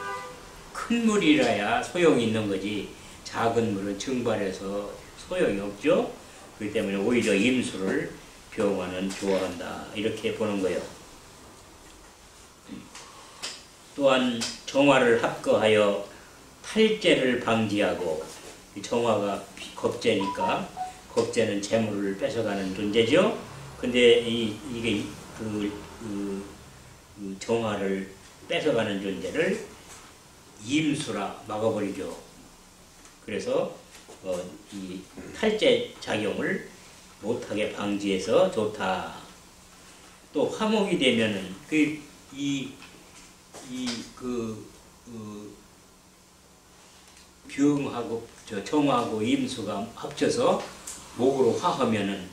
큰 물이라야 소용이 있는 거지 작은 물은 증발해서 소용이 없죠. 그렇기 때문에 오히려 임수를 병화는 좋아한다 이렇게 보는 거예요. 또한 정화를 합거하여 탈재를 방지하고 이 정화가 겁재니까 겁재는 재물을 뺏어가는 존재죠. 근데 이게 그 정화를 뺏어가는 존재를 임수라 막아버리죠. 그래서 이 탈재 작용을 못하게 방지해서 좋다. 또 화목이 되면은 병하고 정하고 임수가 합쳐서 목으로 화하면은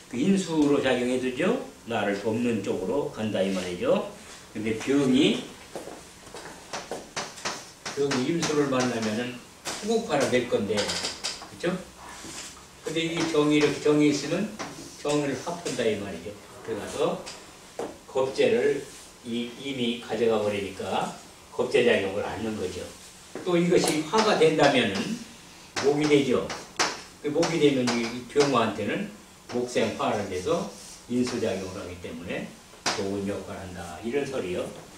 그 인수로 작용해주죠. 나를 돕는 쪽으로 간다 이 말이죠. 근데 병이 임수를 만나면은 후국화가 될 건데, 그렇죠? 근데 이 정이 이렇게 정이 있으면 정을 합한다 이 말이죠. 그래서 겁재를 이미 가져가 버리니까 겁재 작용을 않는 거죠. 또 이것이 화가 된다면은 목이 되죠. 목이 되면 이 병화한테는 목생화를 돼서 인수작용을 하기 때문에 좋은 역할을 한다. 이런 소리요.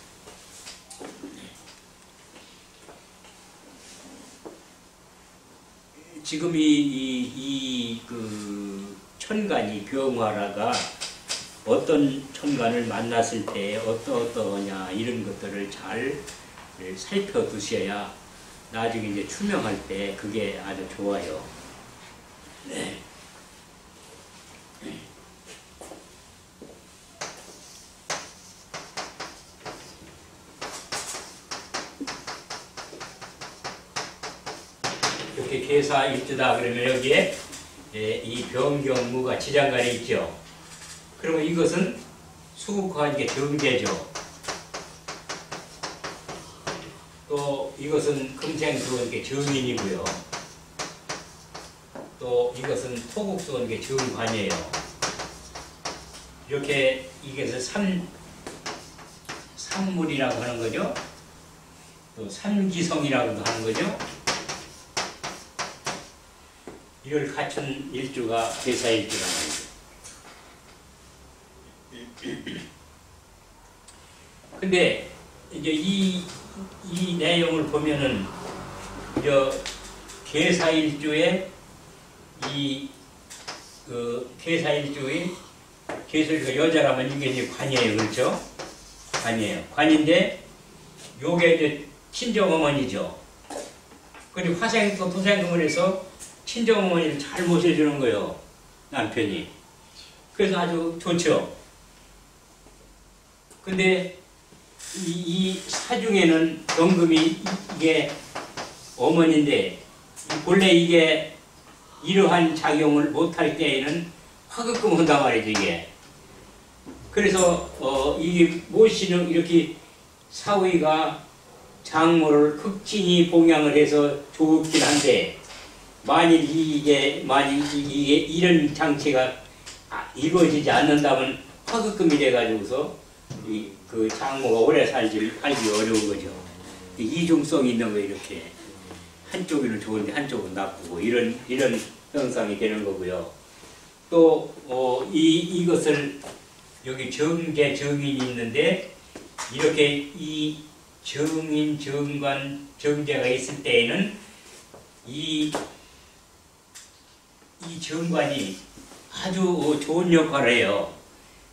지금 그 천간이 병화라가 어떤 천간을 만났을 때 어떠냐 이런 것들을 잘 살펴두셔야 나중에 이제 추명할 때 그게 아주 좋아요. 네. 이렇게 계사일주다 그러면 여기에 이 병경무가 지장간에 있죠. 그러면 이것은 수국화한 게 정제죠. 또 이것은 금생수원 게 정인이고요. 또 이것은 토국수원 게 정관이에요. 이렇게 이게서 삼물이라고 하는 거죠. 또 삼기성이라고도 하는 거죠. 이걸 갖춘 일주가 계사일주라는 거죠. 근데 이제 이 내용을 보면은 계사일주의 계사일주가 여자라면 이게 이제 관이에요, 그렇죠? 관이에요. 관인데 요게 이제 친정어머니죠. 근데 화생도 토생금을 해서 친정어머니를 잘 모셔주는 거예요, 남편이. 그래서 아주 좋죠. 근데 이 사중에는 경금이 이게 어머니인데 본래 이게 이러한 작용을 못할 때에는 화급금 한단 말이죠, 이게. 그래서 이게 모시는 이렇게 사위가 장모를 극진히 봉양을 해서 좋긴 한데 만일 이게 이런 장치가 이루어지지 않는다면 화급금이 돼가지고서 그 장모가 오래 살기 어려운 거죠. 이중성이 있는 거 이렇게 한쪽은 좋은데 한쪽은 나쁘고 이런 현상이 되는 거고요. 또 이것을 여기 정제 정인이 있는데 이렇게 이 정인 정관 정제가 있을 때에는 이 정관이 아주 좋은 역할을 해요.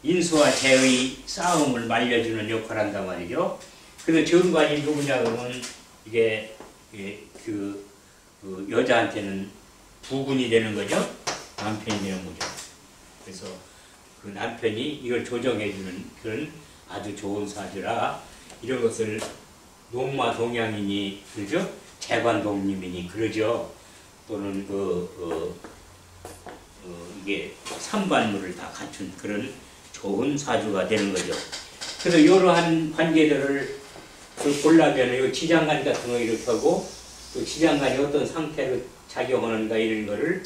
인수와 재의 싸움을 말려주는 역할을 한단 말이죠. 그래서 정관이 누구냐 그러면 이게 그 여자한테는 부군이 되는 거죠. 남편이 되는 거죠. 그래서 그 남편이 이걸 조정해주는 그런 아주 좋은 사주라 이런 것을 농마동양이니 그러죠. 재관독림이니 그러죠. 또는 이게 삼반물을 다 갖춘 그런 좋은 사주가 되는 거죠. 그래서 이러한 관계들을 보려면 지장간 같은 거 이렇게 하고 또 지장간이 어떤 상태로 작용하는가 이런 거를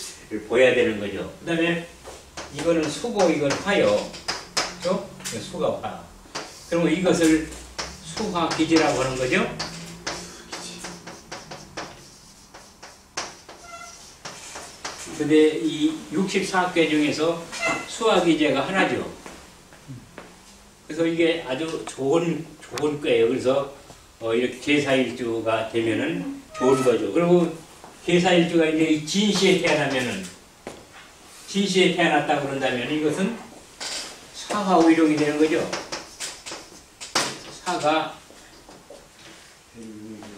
보여야 되는 거죠. 그 다음에 이거는 수고, 이건 화요. 그렇죠? 수가 화. 그러면 이것을 수화기지라고 하는 거죠. 근데 이 64개 중에서 수화기제가 하나죠. 그래서 이게 아주 좋은 꾀예요. 그래서 이렇게 계사일주가 되면은 좋은 거죠. 그리고 계사일주가 이제 진시에 태어나면은, 진시에 태어났다 그런다면 이것은 사화오일용이 되는 거죠. 사가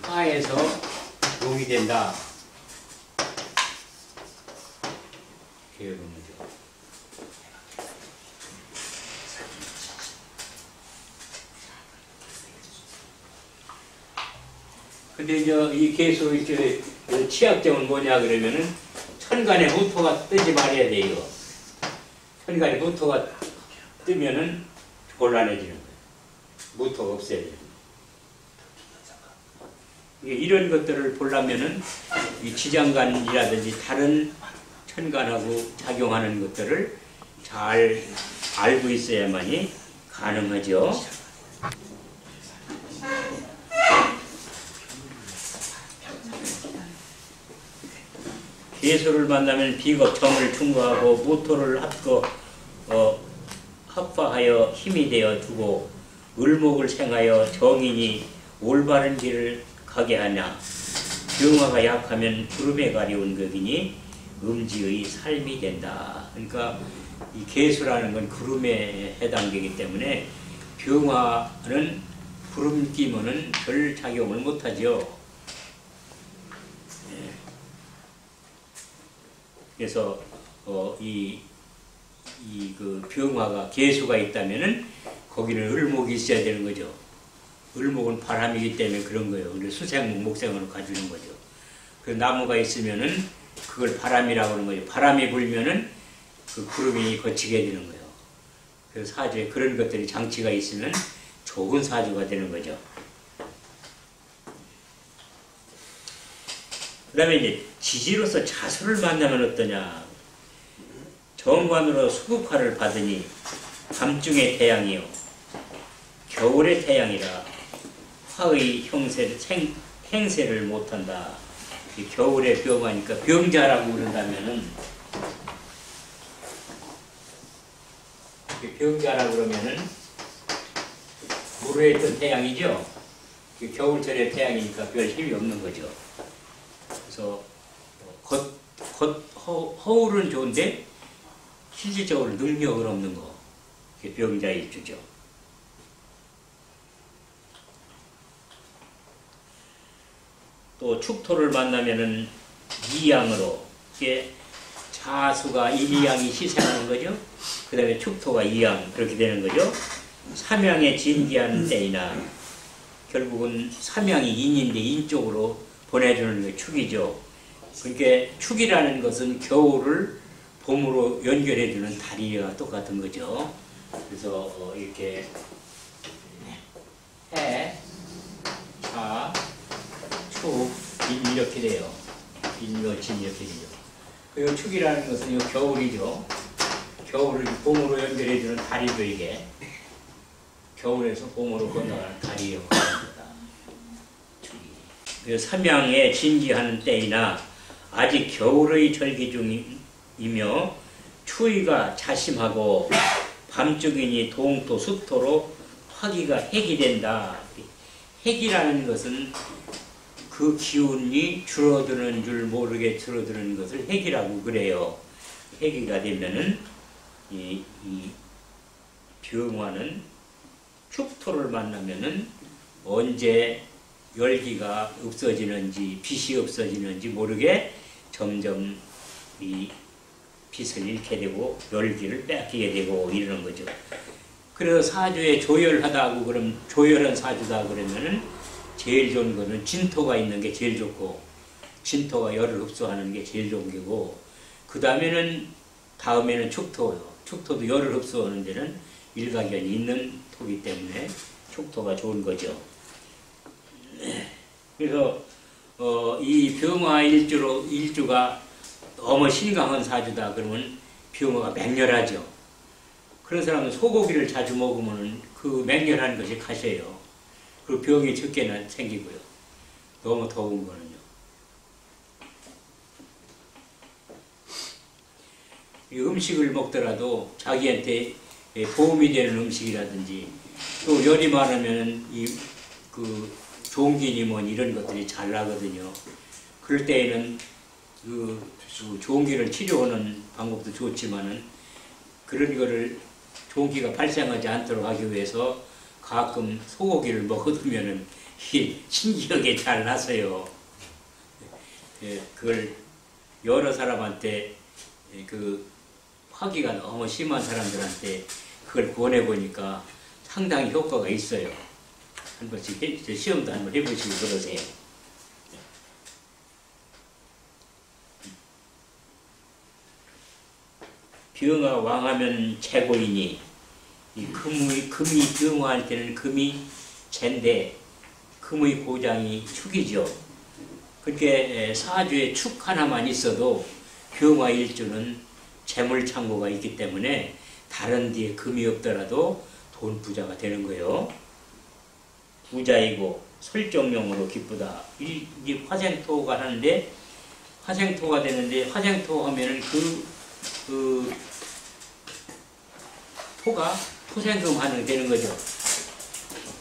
화에서 용이 된다. 이렇게 보는 거죠. 근데 이제 이 계수 이제 치약점은 뭐냐 그러면은 천간에 무토가 뜨지 말아야 돼요. 천간에 무토가 뜨면은 곤란해지는 거예요. 무토가 없어야 돼요. 이런 것들을 보려면은 이 지장간이라든지 다른 천간하고 작용하는 것들을 잘 알고 있어야만이 가능하죠. 계수를 만나면 비겁, 정을 충고하고 무토를 합파하여 힘이 되어 두고 을목을 생하여 정인이 올바른 길을 가게 하냐. 병화가 약하면 구름에 가려운 것이니 음지의 삶이 된다. 그러니까 이 계수라는 건 구름에 해당되기 때문에 병화는 구름 끼면은 별 작용을 못하죠. 그래서 그 병화가 계수가 있다면은 거기는 을목이 있어야 되는 거죠. 을목은 바람이기 때문에 그런 거예요. 근데 수생목, 목생으로 가주는 거죠. 그 나무가 있으면은 그걸 바람이라고 하는 거죠. 바람이 불면은 그 구름이 거치게 되는 거예요. 그래서 사주에 그런 것들이 장치가 있으면 좋은 사주가 되는 거죠. 그 다음에 이제 지지로서 자수를 만나면 어떠냐. 정관으로 수국화를 받으니 밤중의 태양이요 겨울의 태양이라 화의 행세를 못한다. 겨울에 병하니까 병자라고 그런다면은, 병자라고 그러면은 물에 있던 태양이죠. 겨울철의 태양이니까 별 힘이 없는 거죠. 그래서 허울은 좋은데 실질적으로 능력은 없는 거. 그게 병자일주죠. 또 축토를 만나면은 이양으로, 이게 자수가 인이양이 희생하는 거죠. 그 다음에 축토가 이양, 그렇게 되는 거죠. 삼양에 진기하는 때이나, 결국은 삼양이 인인데 인 쪽으로 보내주는 게 축이죠. 그러니까 축이라는 것은 겨울을 봄으로 연결해주는 다리와 똑같은 거죠. 그래서 이렇게 해, 자, 축, 인 이렇게 돼요. 인과 진 이렇게 되죠. 그리고 축이라는 것은 이 겨울이죠. 겨울을 봄으로 연결해주는 다리도 이게 겨울에서 봄으로 건너가는 다리에 관합니다. 축이. 삼양에 진기하는 때이나 아직 겨울의 절기 중이며 추위가 자심하고 밤중이니 동토, 습토로 화기가 해기 된다. 해기라는 것은 그 기운이 줄어드는 줄 모르게 줄어드는 것을 해기라고 그래요. 해기가 되면은 이 병화는 축토를 만나면은 언제 열기가 없어지는지 빛이 없어지는지 모르게 점점 이 빛을 잃게 되고 열기를 뺏기게 되고 이러는 거죠. 그래서 사주에 조열하다고 그럼 조열한 사주다 그러면은 제일 좋은 거는 진토가 있는 게 제일 좋고 진토가 열을 흡수하는 게 제일 좋은 게고 그 다음에는 축토요. 축토도 열을 흡수하는 데는 일가견이 있는 토기 때문에 축토가 좋은 거죠. 그래서 이 병화 일주가 너무 신강한 사주다 그러면 병화가 맹렬하죠. 그런 사람은 소고기를 자주 먹으면 그 맹렬한 것이 가셔요. 그리고 병이 적게는 생기고요. 너무 더운 거는요. 이 음식을 먹더라도 자기한테 도움이 되는 음식이라든지 또 열이 많으면 그 종기니 뭐 이런 것들이 잘 나거든요. 그럴 때에는 그 종기를 치료하는 방법도 좋지만은 그런 거를 종기가 발생하지 않도록 하기 위해서 가끔 소고기를 먹어두면은 신기하게 잘 나서요. 그걸 여러 사람한테 그 화기가 너무 심한 사람들한테 그걸 권해보니까 상당히 효과가 있어요. 한 번씩 시험도 한번 해보시고 그러세요. 병화 왕하면 최고이니 이 금이 병화한테는 금이 재인데 금의 고장이 축이죠. 그렇게 사주에 축 하나만 있어도 병화 일주는 재물창고가 있기 때문에 다른 데에 금이 없더라도 돈 부자가 되는 거예요. 부자이고 설정용으로 기쁘다. 이게 화생토가 하는데 화생토가 되는데 화생토 하면은 그 토가 토생금 하는 게 되는 거죠.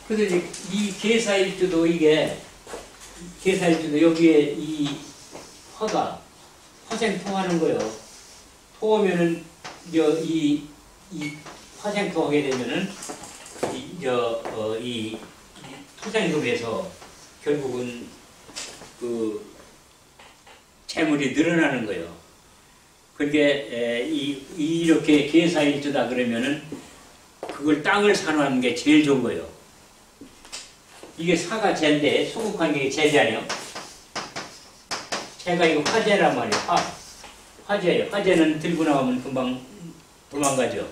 그래서 이 계사일주도 계사일주도 여기에 이 화가 화생토 하는 거예요. 토하면은 이 화생토 하게 되면은 이 토생금에서 결국은 그 재물이 늘어나는 거예요. 그게 이렇게 계사일주다 그러면은 그걸 땅을 사놓는 게 제일 좋은 거예요. 이게 사가 재인데 수국한 게 재잖아요. 재가 이거 화재란 말이에요. 화재예요. 화재는 들고 나오면 금방 도망가죠.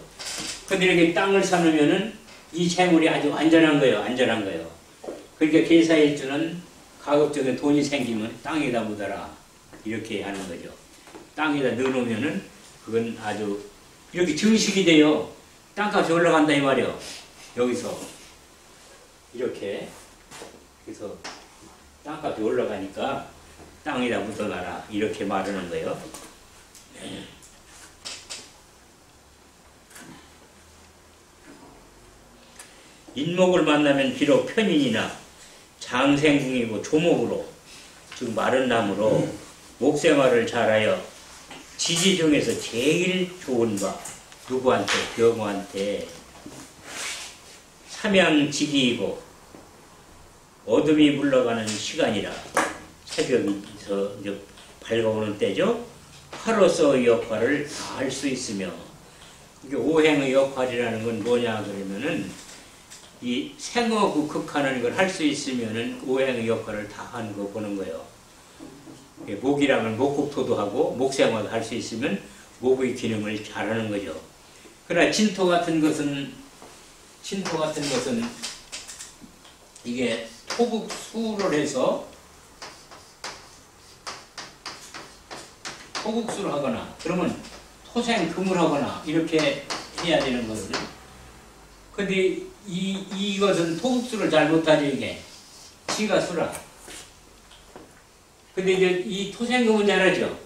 근데 이렇게 땅을 사놓으면은 이 재물이 아주 안전한 거예요. 안전한 거예요. 그러니까 계사일주는 가급적인 돈이 생기면 땅에다 묻어라. 이렇게 하는 거죠. 땅에다 넣어놓으면은 그건 아주 이렇게 증식이 돼요. 땅값이 올라간다 이 말이에요. 여기서 이렇게 그래서 땅값이 올라가니까 땅에다 묻어놔라 이렇게 말하는 거예요. 인목을 만나면 비록 편인이나 장생궁이고 조목으로 즉 마른 나무로 목생활을 잘하여 지지 중에서 제일 좋은 바 누구한테? 병화한테 삼양지기이고 어둠이 물러가는 시간이라 새벽에서 밝아오는 때죠. 화로서의 역할을 다 할 수 있으며 이게 오행의 역할이라는 건 뭐냐 그러면은 이 생어구 극하는 걸 할 수 있으면은 오행의 역할을 다 하는 거 보는 거예요. 목이라면 목국토도 하고 목생활도 할 수 있으면 목의 기능을 잘하는 거죠. 그러나 진토 같은 것은 이게 토국수를 해서 토국수를 하거나 그러면 토생금을 하거나 이렇게 해야 되는 거거든요. 근데 이것은 토국수를 잘 못하죠. 이게 지가 수라. 근데 이제 이 토생금은 잘하죠.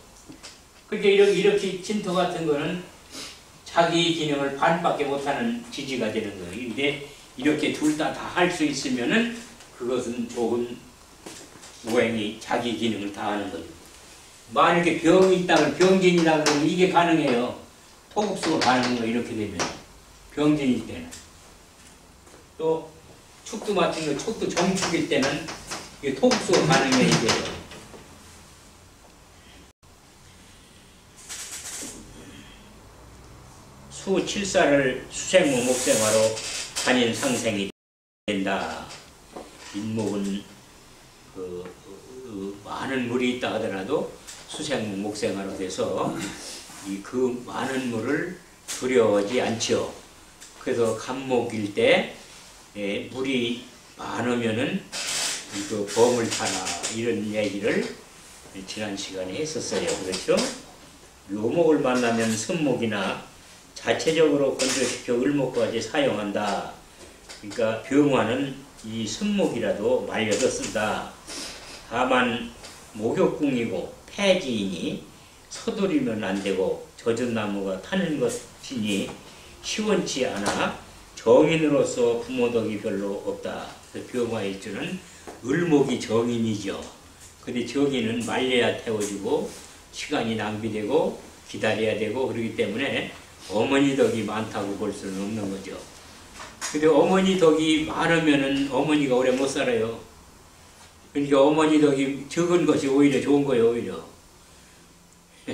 그러니까 이렇게 진토 같은 거는 자기 기능을 반밖에 못하는 지지가 되는 거예요. 근데 이렇게 둘 다 할 수 있으면은 그것은 좋은 오행이 자기 기능을 다 하는 거죠. 만약에 병이 있다면 병진이라 그러면 이게 가능해요. 토국수가 가능한 거 이렇게 되면 병진일 때는 또 축도 같은 거 축도 정축일 때는 이게 토국수가 가능해요. 이게 수 7사를 수생목 목생화로 단인 상생이 된다. 인목은 많은 물이 있다 하더라도 수생목 목생화로 돼서 그 많은 물을 두려워하지 않죠. 그래서 간목일 때 물이 많으면은 그 범을 타라 이런 얘기를 지난 시간에 했었어요. 그렇죠? 묘목을 만나면 선목이나 자체적으로 건조시켜 을목까지 사용한다. 그러니까 병화는 이 선목이라도 말려서 쓴다. 다만 목욕궁이고 폐지이니 서두르면 안 되고 젖은 나무가 타는 것이니 시원치 않아 정인으로서 부모덕이 별로 없다. 병화일주는 을목이 정인이죠. 근데 정인은 말려야 태워지고 시간이 낭비되고 기다려야 되고 그러기 때문에 어머니 덕이 많다고 볼 수는 없는 거죠. 근데 어머니 덕이 많으면은 어머니가 오래 못 살아요. 그러니까 어머니 덕이 적은 것이 오히려 좋은 거예요, 오히려.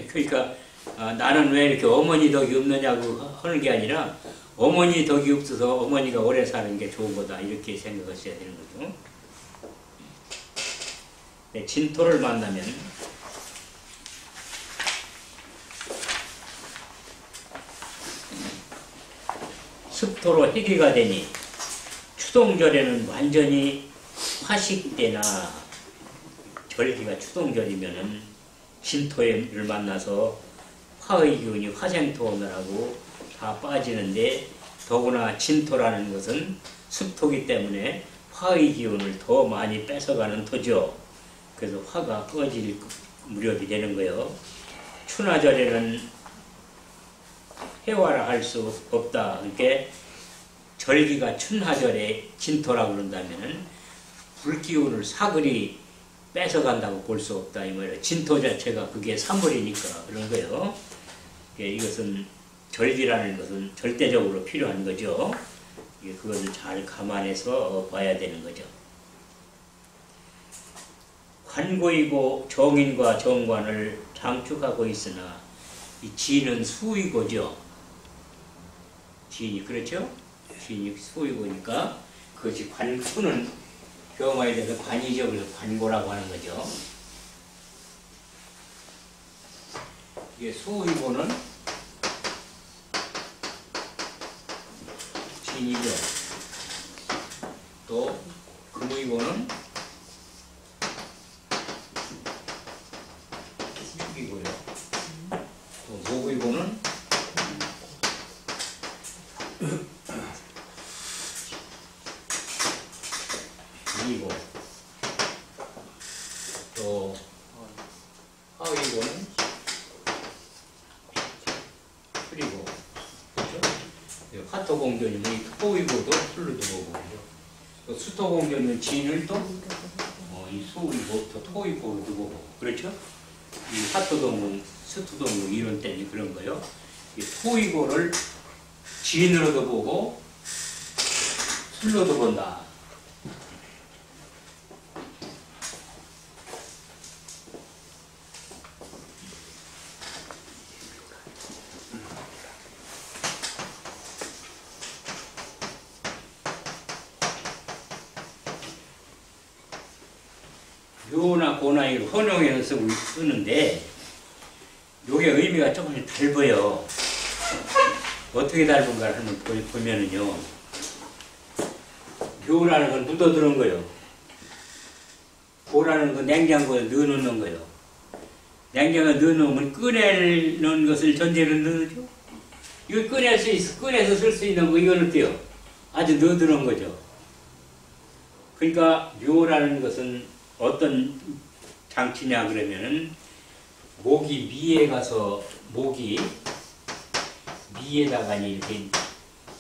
그러니까 나는 왜 이렇게 어머니 덕이 없느냐고 하는 게 아니라 어머니 덕이 없어서 어머니가 오래 사는 게 좋은 거다 이렇게 생각하셔야 되는 거죠. 네, 진토를 만나면 습토로 해기가 되니 추동절에는 완전히 화식되나 절기가 추동절이면은 진토를 만나서 화의 기운이 화생토 오느라고 다 빠지는데 더구나 진토라는 것은 습토기 때문에 화의 기운을 더 많이 뺏어가는 토죠. 그래서 화가 꺼질 무렵이 되는 거예요. 추나절에는 해화라 할 수 없다. 그러니까 절기가 춘하절에 진토라고 그런다면은 불기운을 사글이 뺏어간다고 볼 수 없다 이 말이에요. 진토 자체가 그게 사물이니까 그런 거예요. 이것은 절기라는 것은 절대적으로 필요한 거죠. 그것을 잘 감안해서 봐야 되는 거죠. 관고이고 정인과 정관을 장축하고 있으나 이 지는 수이고죠. 지인이 그렇죠? 지인이 수이고니까 그것이 관수는 병화에 대해서 관이죠. 그래서 관고라고 하는 거죠. 이게 수이고는 진이죠. 또 금의고는 축이고요. 또 목의고는 이고 또 화의고는 풀이고 그렇죠? 화토공견이면 이 토의고도 풀로도 보고 또 수토공견은 진을 또 이 수의고 또 토의고도 보고 그렇죠? 이 화토동은 수토동은 이런 때문에 그런 거요. 이 토의고를 진으로도 보고 술로도 본다. 묘나 고나이를 혼용해서 쓰는데 요게 의미가 조금 달라요. 어떻게 닮은가 하면 보면은요. 묘라는 건 묻어두는 거예요. 고라는 건 냉장고에 넣어놓는 거예요. 냉장고에 넣어놓으면 꺼내는 것을 전제로 넣어죠. 이거 꺼내서 쓸 수 있는 거 이건 어때요? 아주 넣어두는 거죠. 그러니까 묘라는 것은 어떤 장치냐 그러면은 목이 미에 가서 목이 미에다가 이렇게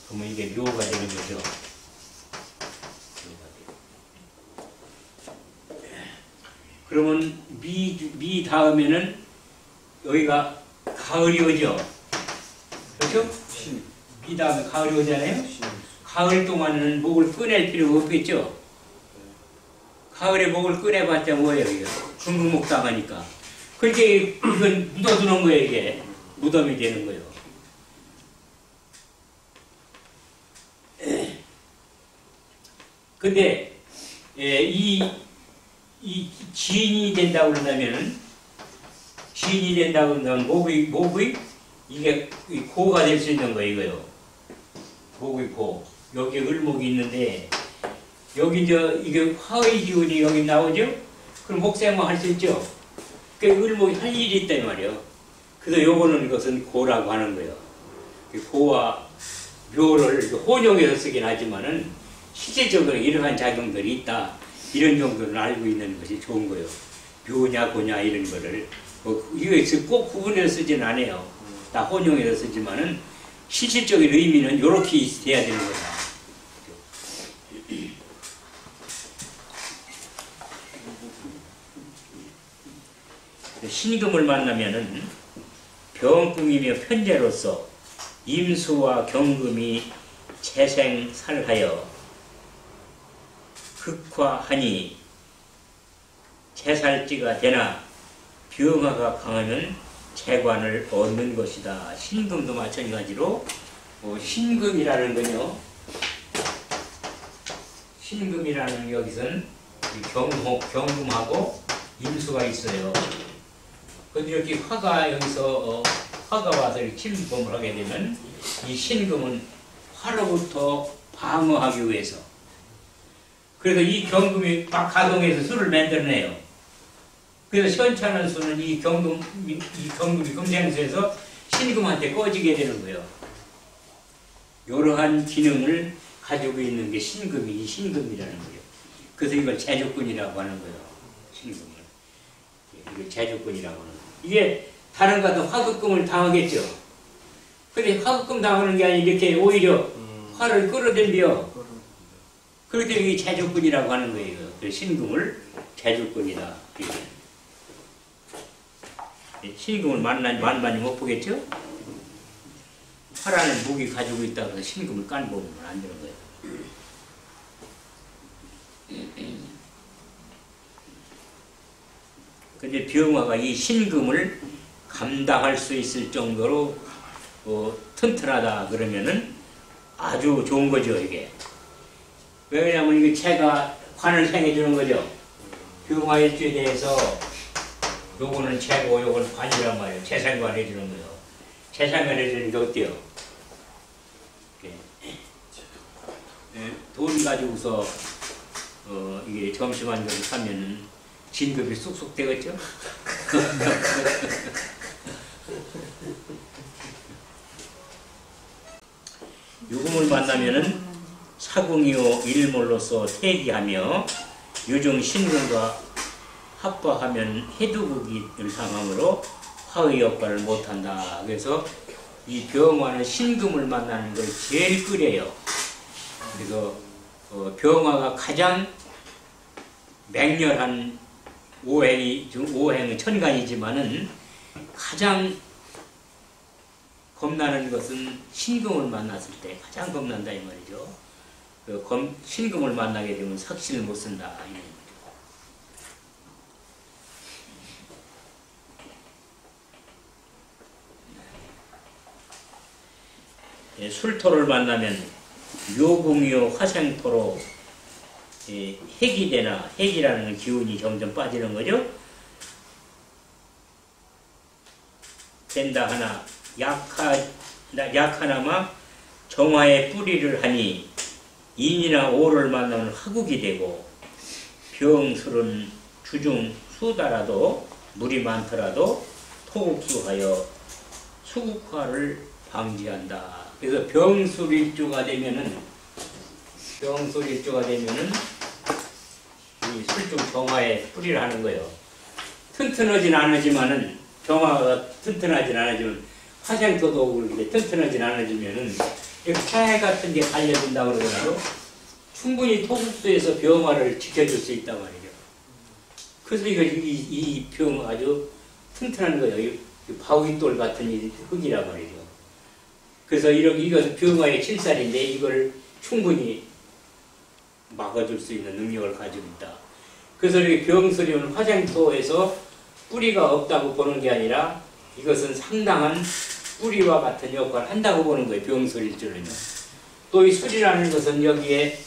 그러면 이게 묘가 되는 거죠. 그러면 미 다음에는 여기가 가을이 오죠. 그렇죠? 미 다음에 가을이 오잖아요. 가을 동안은 목을 꺼낼 필요가 없겠죠. 가을에 목을 꺼내봤자 뭐예요 이거? 중국목 당하니까. 그러니까 이건 묻어두는 거예요. 이게 무덤이 되는 거예요. 근데 이 지인이 된다고 그런다면은 목의 이게 고가 될 수 있는 거예요. 이거요. 목의 고. 여기 을목이 있는데 여기 이게 화의 기운이 여기 나오죠? 그럼 목생모 할 수 있죠? 그 을목이 할 일이 있단 말이에요. 그래서 요거는 이것은 고라고 하는 거예요. 고와 묘를 혼용해서 쓰긴 하지만은 실질적으로 이러한 작용들이 있다. 이런 정도는 알고 있는 것이 좋은 거예요. 묘냐 고냐 이런 거를 이거 꼭 구분해서 쓰지는 않아요. 다 혼용해서 쓰지만은 실질적인 의미는 이렇게 돼야 되는 거다. 신금을 만나면은 병궁이며 편제로서 임수와 경금이 재생살하여 극화하니 재살지가 되나 병화가 강하면 재관을 얻는 것이다. 신금도 마찬가지로 신금이라는 건요. 신금이라는 여기서는 경금하고 임수가 있어요. 근데 이렇게 화가 여기서 화가 와서 이렇게 침범을 하게 되면 이 신금은 화로부터 방어하기 위해서 그래서 이 경금이 막 가동해서 수를 만들어내요. 그래서 시원찮은 수는 이 경금이 금생수에서 신금한테 꺼지게 되는 거예요. 이러한 기능을 가지고 있는 게 신금이 신금이라는 거예요. 그래서 이걸 재주꾼이라고 하는 거예요. 신금을. 이걸 재주꾼이라고 하는 거예요. 이게 다른 것도 화극금을 당하겠죠. 근데 화극금 당하는 게 아니라 이렇게 오히려 화를 끌어들여. 그렇기 때문에 이게 재주꾼이라고 하는 거예요. 그래서 신금을 재주꾼이다. 신금을 만만히 못 보겠죠? 화라는 무기 가지고 있다고 해서 신금을 깐보면 안 되는 거예요. 근데 병화가 이 신금을 감당할 수 있을 정도로 튼튼하다 그러면은 아주 좋은 거죠, 이게. 왜냐하면 이게 체가 관을 생해주는 거죠. 병화일주에 대해서 요거는 체고 요거는 관이란 말이에요. 체생관 해주는 거예요. 체생관 해주는 게 어때요? 돈 가지고서 이게 점심 한 점을 사면은 진급이 쑥쑥 되겠죠? 유금을 만나면은 사궁이요 일몰로서 태기하며 유중 신금과 합과하면 해두극을 상함으로 화의 역할을 못한다. 그래서 이 병화는 신금을 만나는 걸 제일 끄려요. 그래서 병화가 가장 맹렬한 오행은 천간이지만은 가장 겁나는 것은 신금을 만났을 때 가장 겁난다 이 말이죠. 신금을 만나게 되면 삭신을 못 쓴다. 술토를 만나면 묘궁이요 화생토로 핵이 되나 핵이라는 기운이 점점 빠지는 거죠. 된다 하나 약하나마 정화의 뿌리를 하니 인이나 오를 만나면 화국이 되고 병술은 주중 수다라도 물이 많더라도 토국수하여 수국화를 방지한다. 그래서 병술일주가 되면은 이 술중 정화에 뿌리를 하는 거예요. 튼튼하진 않지만은 정화가 튼튼하진 않아지면 화생토도 그렇게 튼튼하진 않아지면은 이렇게 태 같은 게 달려든다 그러더라도 충분히 토국수에서 병화를 지켜줄 수 있단 말이죠. 그래서 이 병 아주 튼튼한 거예요. 이 바위돌 같은 이 흙이란 말이죠. 그래서 이것은 병화의 칠살인데 이걸 충분히 막아줄 수 있는 능력을 가지고 있다. 그래서 이렇게 병술이는 화생토에서 뿌리가 없다고 보는 게 아니라 이것은 상당한 뿌리와 같은 역할을 한다고 보는 거예요. 병술일 줄은요. 또 이 술이라는 것은 여기에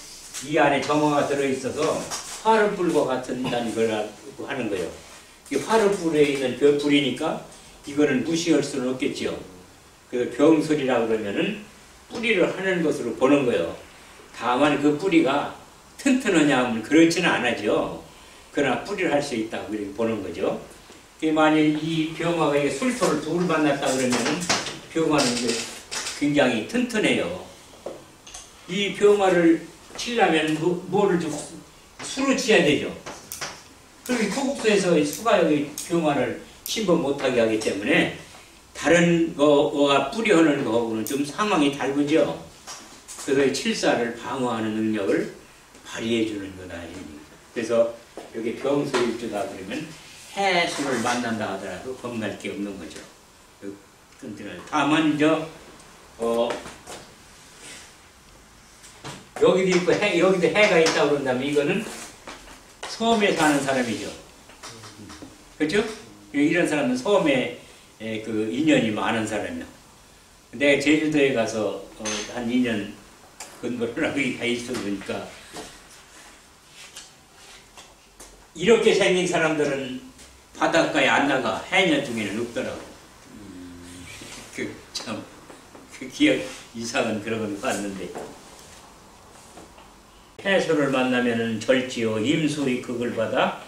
이 안에 정화가 들어있어서 화르불과 같은다는 걸 하는 거예요. 이 화르불에 있는 불이니까 이거는 무시할 수는 없겠죠. 그래서 병술이라 그러면은 뿌리를 하는 것으로 보는 거예요. 다만 그 뿌리가 튼튼하냐 하면 그렇지는 않아죠. 그러나 뿌리를 할 수 있다고 이렇게 보는 거죠. 만일 이 병화가 술토를 둘 만났다 그러면은 병화는 굉장히 튼튼해요. 이 병화를 치려면 뭐를 좀 수로 치야 되죠. 그리고 토국수에서 수가 여기 병화를 침범 못하게 하기 때문에 다른 거가 뿌리하는 거하고는 좀 상황이 다르죠. 그래서 칠사를 방어하는 능력을 발휘해 주는 거다. 그래서 여기 병소일주다 그러면 해수를 만난다 하더라도 겁날 게 없는 거죠. 다만 이제 여기도 있고 여기도 해가 있다고 그런다면 이거는 섬에 사는 사람이죠. 그렇죠? 이런 사람은 섬에 그 인연이 많은 사람이요. 내가 제주도에 가서 한 2년 근무를 하고 있어 보니까 이렇게 생긴 사람들은 바닷가에 안 나가. 해녀 중에는 없더라고. 그 기억 이상은 그런 건 봤는데. 해수를 만나면은 절지요 임수의 극을 받아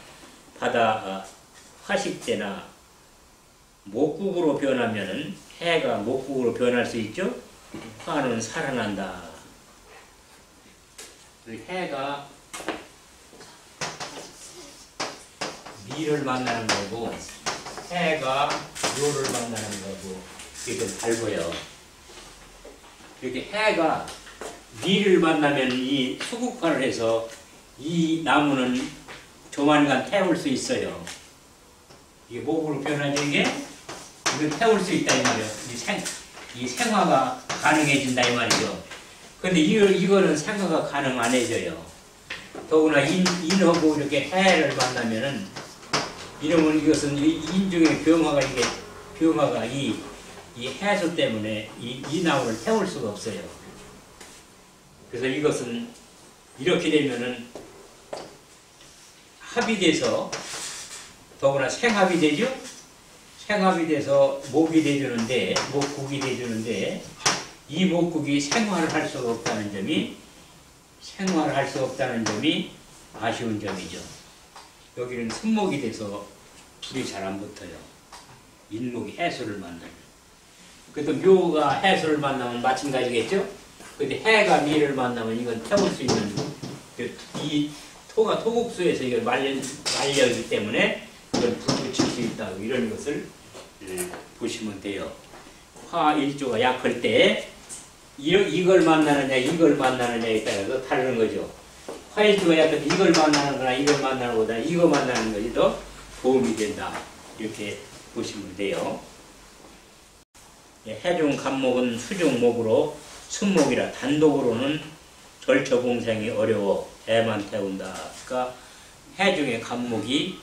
바다 화식 때나 목국으로 변하면은 해가 목국으로 변할 수 있죠. 화는 살아난다. 해가 미를 만나는 거고 해가 묘를 만나는 거고 이게 좀 달라요. 이렇게 해가 미를 만나면 이 수국화를 해서 이 나무는 조만간 태울 수 있어요. 이게 목으로 변하죠, 이게? 이거 태울 수 있다, 이 말이에요. 이 생화가 가능해진다, 이 말이죠. 근데 이거는 생화가 가능 안 해져요. 더구나 인하고 이렇게 해를 만나면은, 이러면 이것은 인중의 병화가 이 해수 때문에 이 나무를 태울 수가 없어요. 그래서 이것은 이렇게 되면은 합이 돼서 더구나 생합이 되죠? 생합이 돼서 목이 돼주는데 목국이 돼주는데 이 목국이 생활을 할 수가 없다는 점이 아쉬운 점이죠. 여기는 손목이 돼서 불이 잘 안 붙어요. 인목이 해수를 만나면. 그래도 묘가 해수를 만나면 마찬가지겠죠? 근데 해가 미를 만나면 이건 태울 수 있는 이 토가 토국수에서 이걸 말려기 때문에 이걸 불 붙일 수 있다고 이런 것을 보시면 돼요. 화일조가 약할 때 이걸 만나느냐에 따라서 다른 거죠. 화일조가 약할 때 이걸 만나는 거나 이걸 만나는 거다 이거 만나는 것이 더 도움이 된다. 이렇게 보시면 돼요. 해중 간목은 수중목으로 순목이라 단독으로는 절처공생이 어려워 해만 태운다. 그러니까 해중의 간목이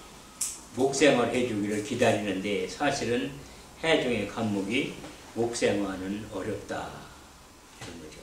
목생활 해주기를 기다리는데 사실은 해중의 간목이 목생활은 어렵다. 이런 거죠.